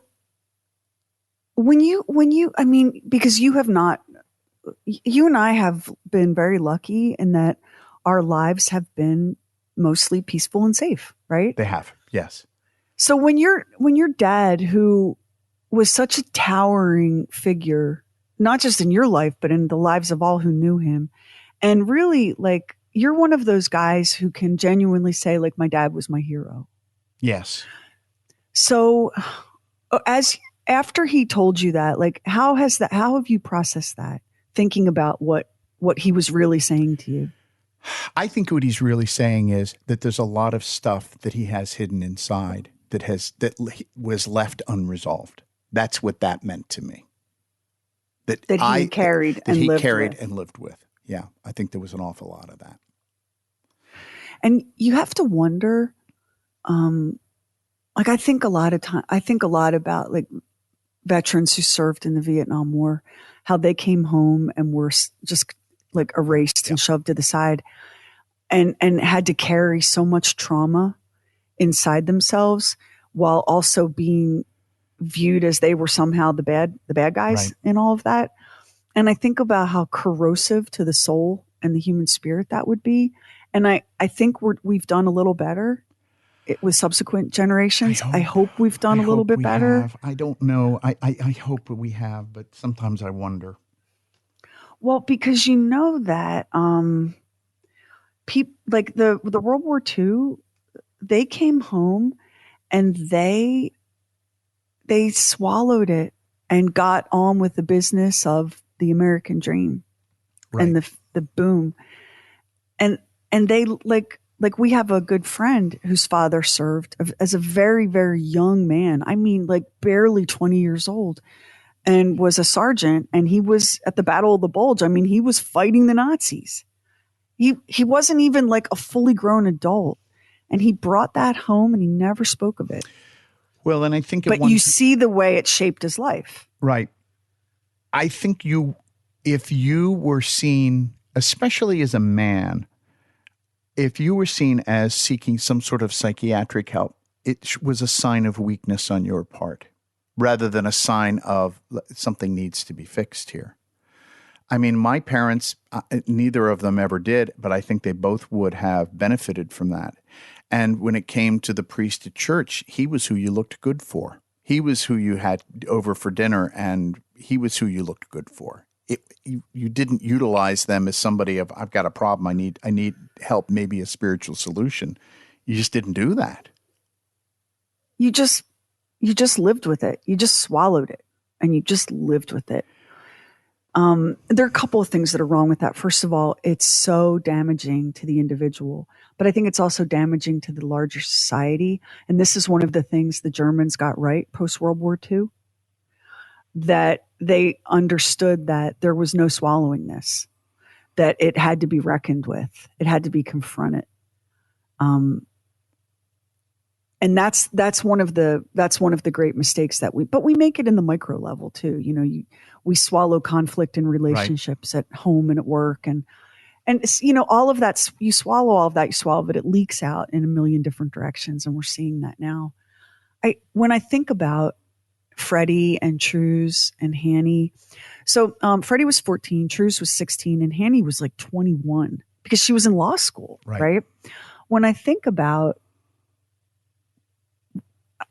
you and I have been very lucky in that our lives have been mostly peaceful and safe, right? They have, yes. So when your dad, who was such a towering figure, not just in your life, but in the lives of all who knew him, and really, like, you're one of those guys who can genuinely say, like, my dad was my hero. Yes. So after he told you that, like, how have you processed that, thinking about what he was really saying to you? I think what he's really saying is that there's a lot of stuff that he has hidden inside that was left unresolved. That's what that meant to me. That he carried and lived with. Yeah, I think there was an awful lot of that. And you have to wonder, I think a lot about like veterans who served in the Vietnam War, how they came home and were just like erased and shoved to the side, and had to carry so much trauma inside themselves while also being viewed as they were somehow the bad guys in all of that. And I think about how corrosive to the soul and the human spirit that would be. And I think we've done a little better with subsequent generations. I hope we've done a little bit better. I don't know. I hope we have, but sometimes I wonder. Well, because you know that people like the World War II, they came home and they swallowed it and got on with the business of the American dream and the boom. And they like we have a good friend whose father served as a very, very young man. I mean, like barely 20 years old, and was a sergeant, and he was at the Battle of the Bulge. I mean, he was fighting the Nazis. He wasn't even like a fully grown adult, and he brought that home and he never spoke of it. Well, and I think but you see the way it shaped his life. Right. I think if you were seen, especially as a man, if you were seen as seeking some sort of psychiatric help, it was a sign of weakness on your part rather than a sign of something needs to be fixed here. I mean, my parents, neither of them ever did, but I think they both would have benefited from that. And when it came to the priest at church, he was who you looked good for. He was who you had over for dinner, and he was who you looked good for. You didn't utilize them as somebody of, I've got a problem, I need help, maybe a spiritual solution. You just didn't do that. You just lived with it. You just swallowed it, and you just lived with it. There are a couple of things that are wrong with that. First of all, it's so damaging to the individual, but I think it's also damaging to the larger society. And this is one of the things the Germans got right post-World War II, that they understood that there was no swallowing this, that it had to be reckoned with. It had to be confronted. And that's one of the great mistakes that we make it in the micro level too. You know, we swallow conflict in relationships at home and at work, and you know, all of that, you swallow all of that, but it leaks out in a million different directions. And we're seeing that now. When I think about Freddie and Truus and Hannie. So Freddie was 14, Truus was 16, and Hannie was like 21 because she was in law school, right? When I think about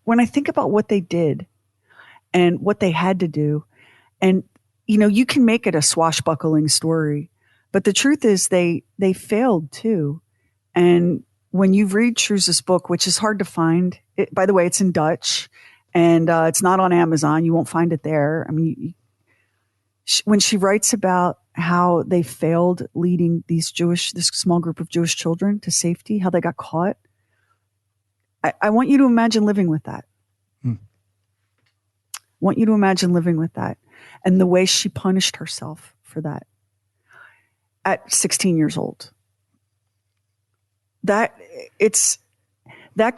what they did and what they had to do, and you know, you can make it a swashbuckling story, but the truth is they failed too. And when you read Truus's book, which is hard to find, by the way, it's in Dutch. And it's not on Amazon. You won't find it there. I mean, when she writes about how they failed leading this small group of Jewish children to safety, how they got caught, I want you to imagine living with that. Want you to imagine living with that, and the way she punished herself for that at 16 years old. That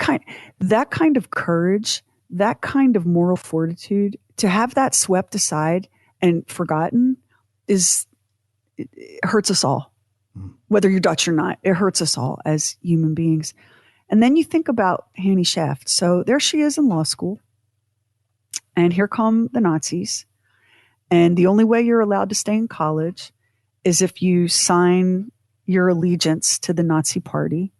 kind of courage. That kind of moral fortitude, to have that swept aside and forgotten, it hurts us all. Whether you're Dutch or not, it hurts us all as human beings. And then you think about Hannie Schaft. So there she is in law school, and here come the Nazis. And the only way you're allowed to stay in college is if you sign your allegiance to the Nazi party.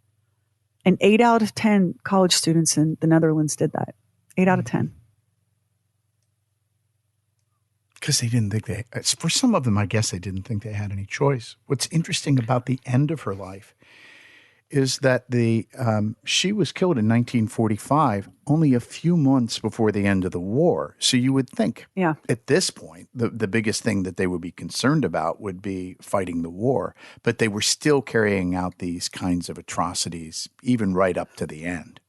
And 8 out of 10 college students in the Netherlands did that. 8 out of 10. Because they didn't think for some of them, I guess they didn't think they had any choice. What's interesting about the end of her life is that she was killed in 1945, only a few months before the end of the war. So you would think at this point, the biggest thing that they would be concerned about would be fighting the war. But they were still carrying out these kinds of atrocities, even right up to the end.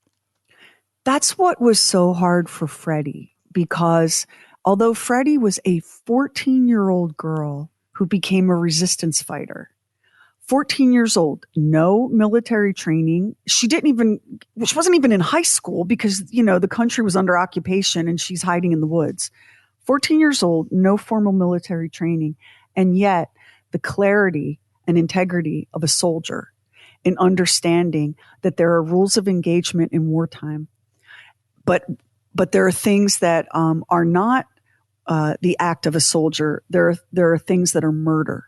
That's what was so hard for Freddie, because although Freddie was a 14-year-old girl who became a resistance fighter, 14 years old, no military training. She wasn't even in high school because, the country was under occupation and she's hiding in the woods. 14 years old, no formal military training. And yet the clarity and integrity of a soldier in understanding that there are rules of engagement in wartime, but there are things that are not the act of a soldier. There are things that are murder.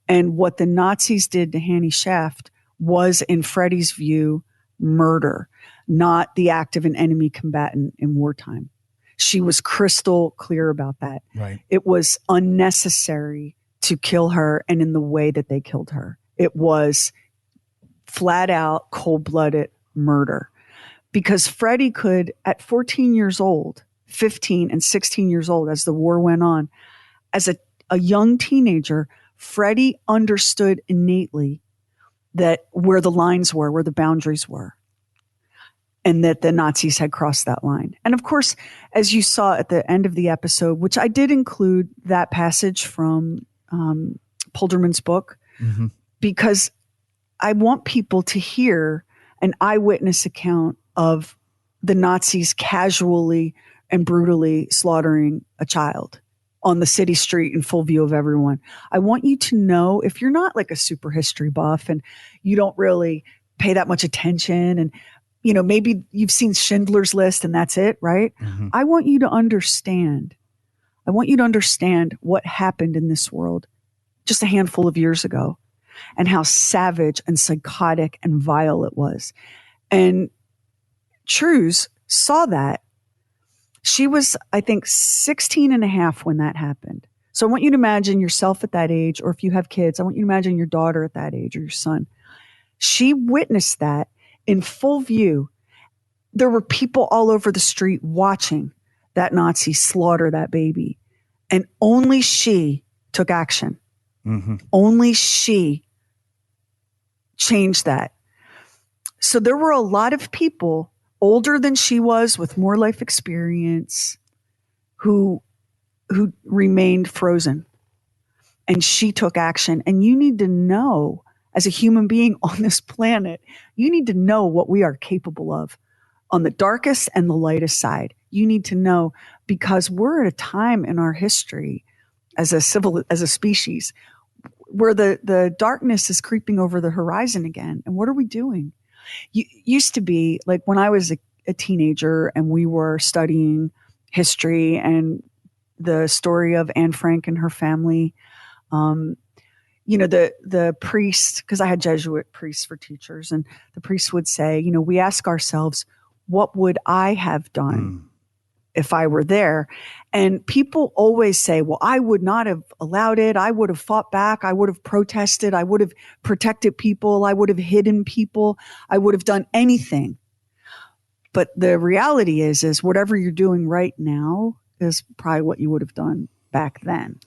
And what the Nazis did to Hannie Schaft was, in Freddie's view, murder, not the act of an enemy combatant in wartime. She was crystal clear about that. Right. It was unnecessary to kill her, and in the way that they killed her. It was flat out, cold-blooded murder. Because Freddie could, at 14 years old, 15 and 16 years old, as the war went on, as a young teenager, Freddie understood innately that where the lines were, where the boundaries were, and that the Nazis had crossed that line. And of course, as you saw at the end of the episode, which I did include that passage from Polderman's book, because I want people to hear an eyewitness account of the Nazis casually and brutally slaughtering a child on the city street in full view of everyone. I want you to know, if you're not like a super history buff and you don't really pay that much attention, and maybe you've seen Schindler's List and that's it, right? I want you to understand. I want you to understand what happened in this world just a handful of years ago, and how savage and psychotic and vile it was. And Truus saw that. She was, I think, 16 and a half when that happened. So I want you to imagine yourself at that age, or if you have kids, I want you to imagine your daughter at that age, or your son. She witnessed that in full view. There were people all over the street watching that Nazi slaughter that baby. And only she took action. Only she changed that. So there were a lot of people older than she was, with more life experience, who remained frozen. And she took action. And you need to know, as a human being on this planet, you need to know what we are capable of on the darkest and the lightest side. You need to know, because we're at a time in our history as a species where the darkness is creeping over the horizon again. And what are we doing? Used to be, like when I was a teenager and we were studying history and the story of Anne Frank and her family, the priest, because I had Jesuit priests for teachers, and the priest would say, we ask ourselves, what would I have done if I were there? And people always say, well, I would not have allowed it. I would have fought back. I would have protested. I would have protected people. I would have hidden people. I would have done anything. But the reality is whatever you're doing right now is probably what you would have done back then.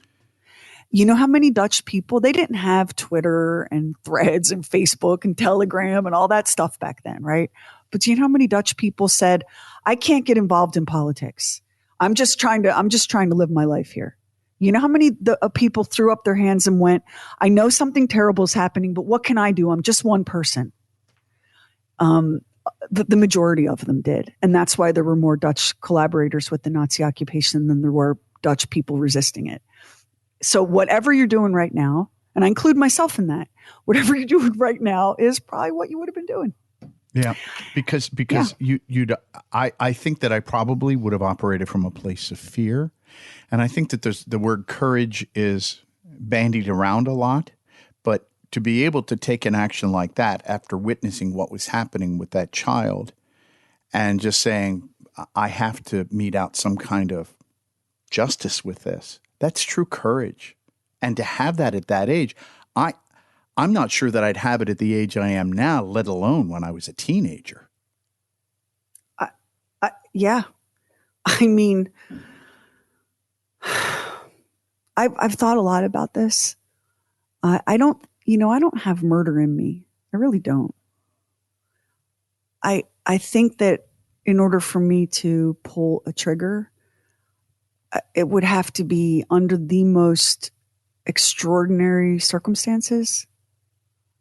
You know how many Dutch people, they didn't have Twitter and Threads and Facebook and Telegram and all that stuff back then, right? But do you know how many Dutch people said, I can't get involved in politics. I'm just trying to live my life here. You know how many people threw up their hands and went, I know something terrible is happening, but what can I do? I'm just one person. The majority of them did. And that's why there were more Dutch collaborators with the Nazi occupation than there were Dutch people resisting it. So whatever you're doing right now, and I include myself in that, whatever you're doing right now is probably what you would have been doing. Yeah, because I think that I probably would have operated from a place of fear, and I think that the word courage is bandied around a lot, but to be able to take an action like that after witnessing what was happening with that child, and just saying I have to mete out some kind of justice with this, that's true courage, and to have that at that age, I I'm not sure that I'd have it at the age I am now, let alone when I was a teenager. Yeah. I mean, I've thought a lot about this. I don't have murder in me. I really don't. I think that in order for me to pull a trigger, it would have to be under the most extraordinary circumstances.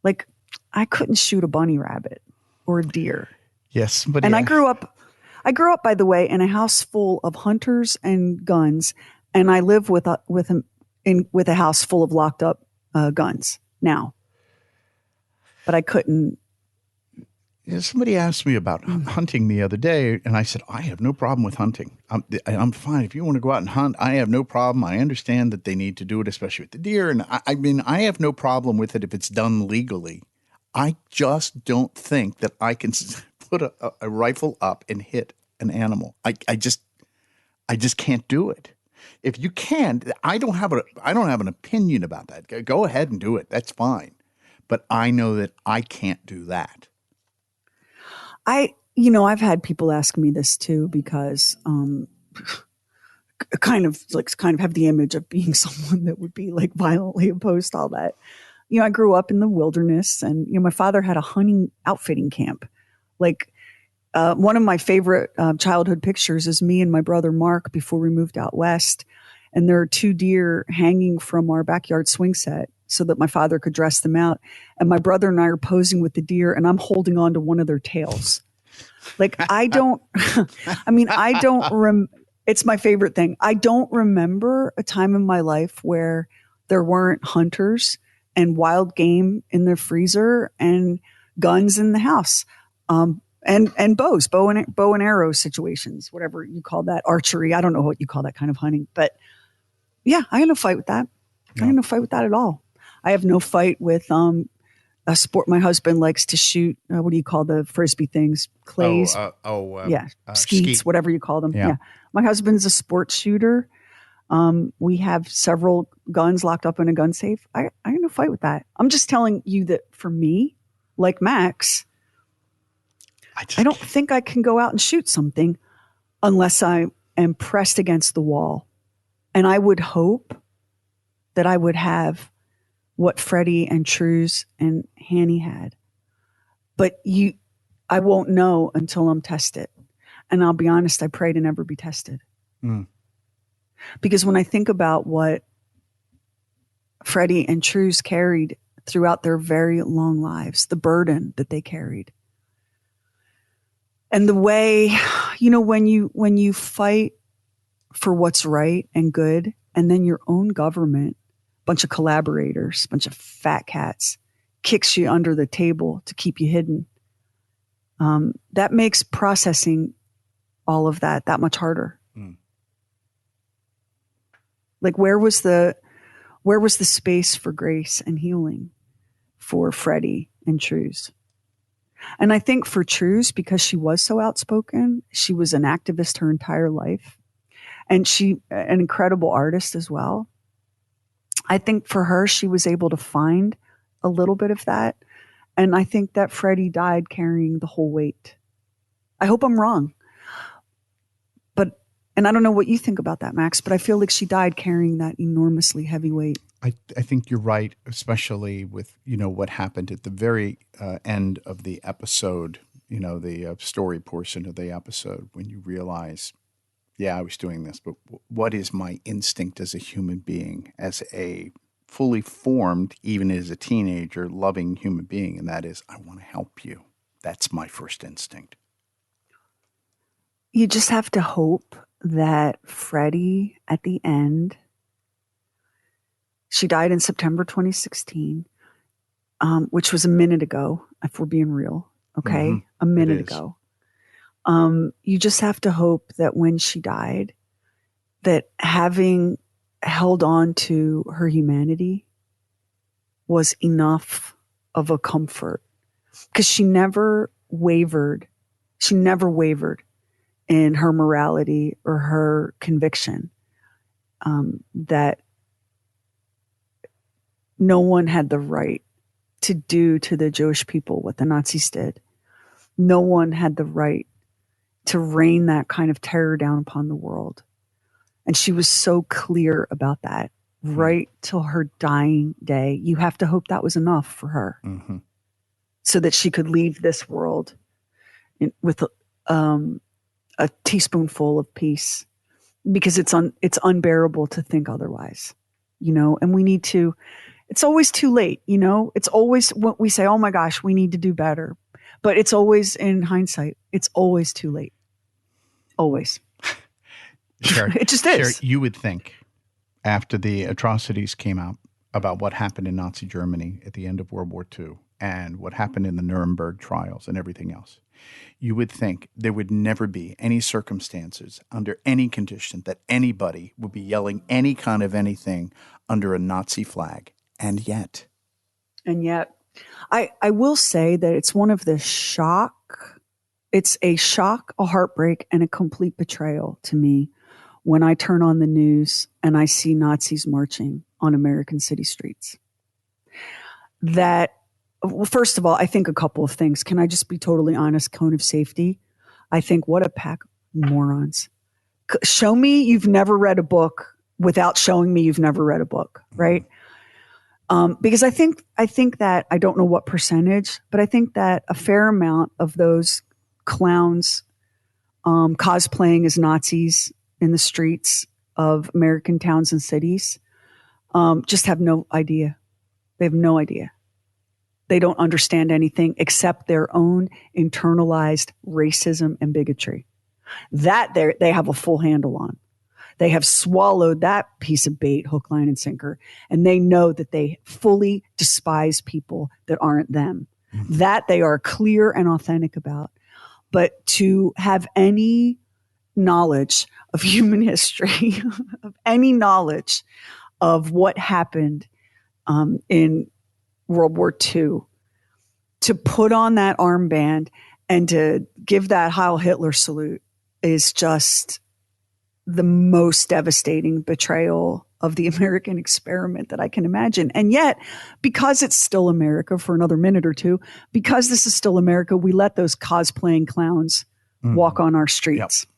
Like, I couldn't shoot a bunny rabbit or a deer. Yes, but I grew up, by the way, in a house full of hunters and guns, and I live with a house full of locked up guns now. But I couldn't. Somebody asked me about hunting the other day, and I said, I have no problem with hunting. I'm fine. If you want to go out and hunt, I have no problem. I understand that they need to do it, especially with the deer. And I have no problem with it if it's done legally. I just don't think that I can put a rifle up and hit an animal. I just can't do it. If you can, I don't have an opinion about that. Go ahead and do it. That's fine. But I know that I can't do that. I've had people ask me this too, because kind of have the image of being someone that would be like violently opposed to all that. I grew up in the wilderness, and my father had a hunting outfitting camp. Like, one of my favorite childhood pictures is me and my brother Mark before we moved out west, and there are 2 deer hanging from our backyard swing set so that my father could dress them out. And my brother and I are posing with the deer, and I'm holding on to one of their tails. Like, it's my favorite thing. I don't remember a time in my life where there weren't hunters and wild game in the freezer and guns in the house. And bow and arrow situations, whatever you call that, archery. I don't know what you call that kind of hunting, but yeah, I have no fight with that. No. I have no fight with that at all. I have no fight with a sport. My husband likes to shoot. What do you call the Frisbee things? Clays. Skeets, whatever you call them. Yeah. My husband's a sports shooter. We have several guns locked up in a gun safe. I have no fight with that. I'm just telling you that for me, like Max, I don't think I can go out and shoot something unless I am pressed against the wall. And I would hope that I would have what Freddie and Truus and Hannie had. But I won't know until I'm tested. And I'll be honest, I pray to never be tested. Mm. Because when I think about what Freddie and Truus carried throughout their very long lives, the burden that they carried, and the way, when you fight for what's right and good, and then your own government, bunch of collaborators, bunch of fat cats, kicks you under the table to keep you hidden, that makes processing all of that much harder. Mm. Like, where was the space for grace and healing for Freddie and Truus? And I think for Truus, because she was so outspoken, she was an activist her entire life, and she an incredible artist as well. I think for her, she was able to find a little bit of that. And I think that Freddie died carrying the whole weight. I hope I'm wrong. And I don't know what you think about that, Max, but I feel like she died carrying that enormously heavy weight. I think you're right, especially with, what happened at the very end of the episode, the story portion of the episode, when you realize, yeah, I was doing this, but what is my instinct as a human being, as a fully formed, even as a teenager, loving human being? And that is, I want to help you. That's my first instinct. You just have to hope that Freddie, at the end, she died in September 2016, which was a minute ago, if we're being real. Okay. Mm-hmm. A minute ago. You just have to hope that when she died, that having held on to her humanity was enough of a comfort, because she never wavered. She never wavered in her morality or her conviction, that no one had the right to do to the Jewish people what the Nazis did. No one had the right to rain that kind of terror down upon the world. And she was so clear about that right till her dying day. You have to hope that was enough for her so that she could leave this world with a teaspoonful of peace, because it's unbearable to think otherwise, and we need to, it's always too late. It's always what we say, oh my gosh, we need to do better. But it's always, in hindsight, it's always too late. Always. Sure. It just is. Sure, you would think after the atrocities came out about what happened in Nazi Germany at the end of World War II and what happened in the Nuremberg trials and everything else, you would think there would never be any circumstances under any condition that anybody would be yelling any kind of anything under a Nazi flag. And yet, I will say that it's one of the it's a shock, a heartbreak, and a complete betrayal to me when I turn on the news and I see Nazis marching on American city streets. That, well, first of all, I think a couple of things. Can I just be totally honest? Cone of safety. I think, what a pack of morons. Show me you've never read a book without showing me you've never read a book, right? Because I think that, I don't know what percentage, but I think that a fair amount of those clowns cosplaying as Nazis in the streets of American towns and cities just have no idea. They have no idea. They don't understand anything except their own internalized racism and bigotry. That they have a full handle on. They have swallowed that piece of bait, hook, line, and sinker, and they know that they fully despise people that aren't them. That they are clear and authentic about. But to have any knowledge of human history, of any knowledge of what happened in World War II, to put on that armband and to give that Heil Hitler salute is just the most devastating betrayal of the American experiment that I can imagine. And yet, because it's still America for another minute or two, because this is still America, we let those cosplaying clowns walk on our streets. Yep.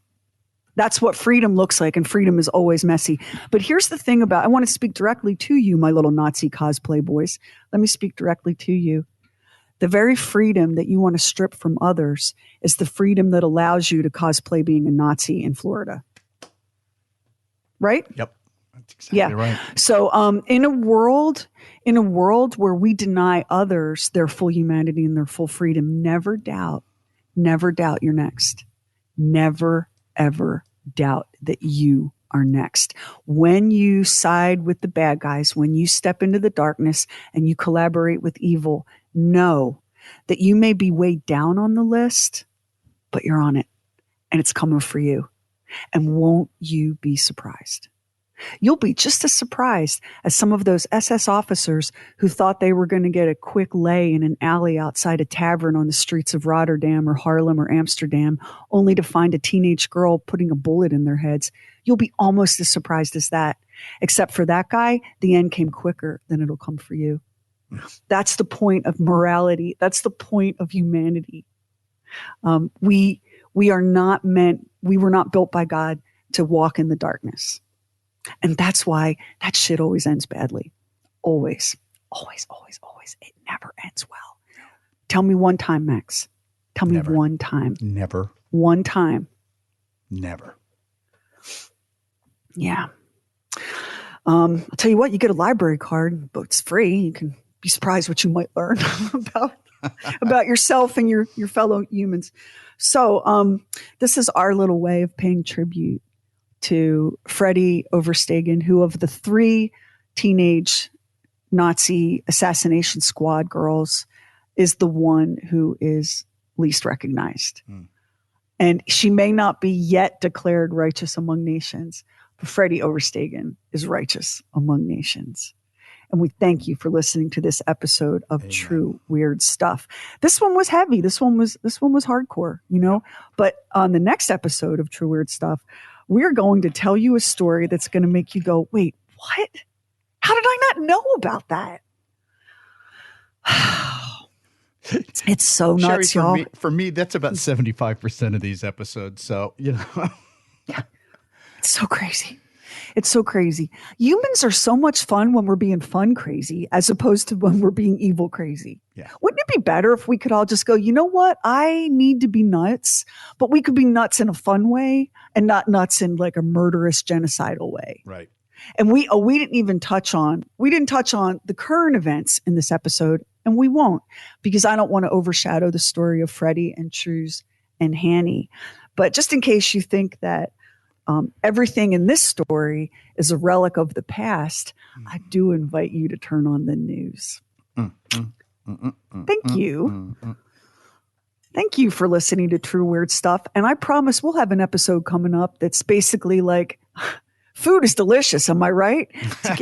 That's what freedom looks like, and freedom is always messy. But here's the thing I want to speak directly to you, my little Nazi cosplay boys. Let me speak directly to you. The very freedom that you want to strip from others is the freedom that allows you to cosplay being a Nazi in Florida. Right? Yep. That's exactly right. So in a world where we deny others their full humanity and their full freedom, never doubt you're next. Never, ever doubt that you are next. When you side with the bad guys, when you step into the darkness and you collaborate with evil, know that you may be way down on the list, but you're on it and it's coming for you. And won't you be surprised? You'll be just as surprised as some of those SS officers who thought they were going to get a quick lay in an alley outside a tavern on the streets of Rotterdam or Harlem or Amsterdam, only to find a teenage girl putting a bullet in their heads. You'll be almost as surprised as that. Except for that guy, the end came quicker than it'll come for you. That's the point of morality. That's the point of humanity. We were not built by God to walk in the darkness. And that's why that shit always ends badly. Always, always, always, always. It never ends well. Tell me one time, Max. Tell me one time. Never. One time. Never. Yeah. I'll tell you what, you get a library card, but it's free. You can be surprised what you might learn about yourself and your fellow humans. So this is our little way of paying tribute to Freddie Oversteegen, who of the 3 teenage Nazi assassination squad girls is the one who is least recognized. And she may not be yet declared righteous among nations, but Freddie Oversteegen is righteous among nations. And we thank you for listening to this episode of Amen. True Weird Stuff. This one was heavy. This one was hardcore, But on the next episode of True Weird Stuff, we're going to tell you a story that's going to make you go, wait, what? How did I not know about that? It's so nuts, Sherry, y'all. For me, that's about 75% of these episodes. So, Yeah. It's so crazy. It's so crazy. Humans are so much fun when we're being fun crazy as opposed to when we're being evil crazy. Yeah. Wouldn't it be better if we could all just go, you know what? I need to be nuts, but we could be nuts in a fun way and not nuts in like a murderous, genocidal way. Right. And we didn't touch on the current events in this episode, and we won't, because I don't want to overshadow the story of Freddie and Truus and Hannie. But just in case you think that everything in this story is a relic of the past, I do invite you to turn on the news. Thank you. Thank you for listening to True Weird Stuff. And I promise we'll have an episode coming up that's basically like, food is delicious, am I right? To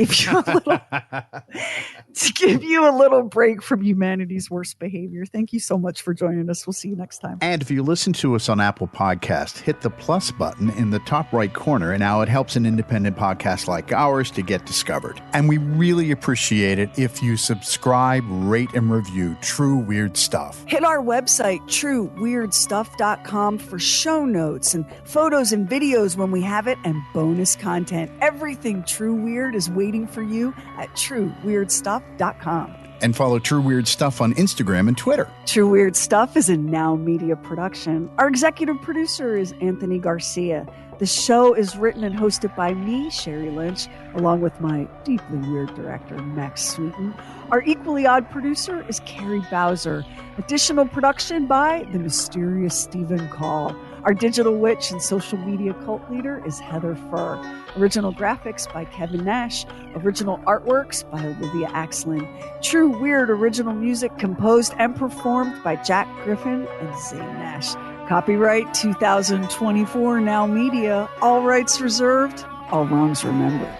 give you a little break from humanity's worst behavior. Thank you so much for joining us. We'll see you next time. And if you listen to us on Apple Podcast, hit the plus button in the top right corner. And now it helps an independent podcast like ours to get discovered. And we really appreciate it if you subscribe, rate, and review True Weird Stuff. Hit our website, trueweirdstuff.com, for show notes and photos and videos when we have it, and bonus content. Everything True Weird is waiting for you at trueweirdstuff.com. And follow True Weird Stuff on Instagram and Twitter. True Weird Stuff is a Now Media production. Our executive producer is Anthony Garcia. The show is written and hosted by me, Sherry Lynch, along with my deeply weird director, Max Sweeten. Our equally odd producer is Carrie Bowser. Additional production by the mysterious Stephen Call. Our digital witch and social media cult leader is Heather Furr. Original graphics by Kevin Nash. Original artworks by Olivia Axlin. True Weird original music composed and performed by Jack Griffin and Zane Nash. Copyright 2024 Now Media. All rights reserved. All wrongs remembered.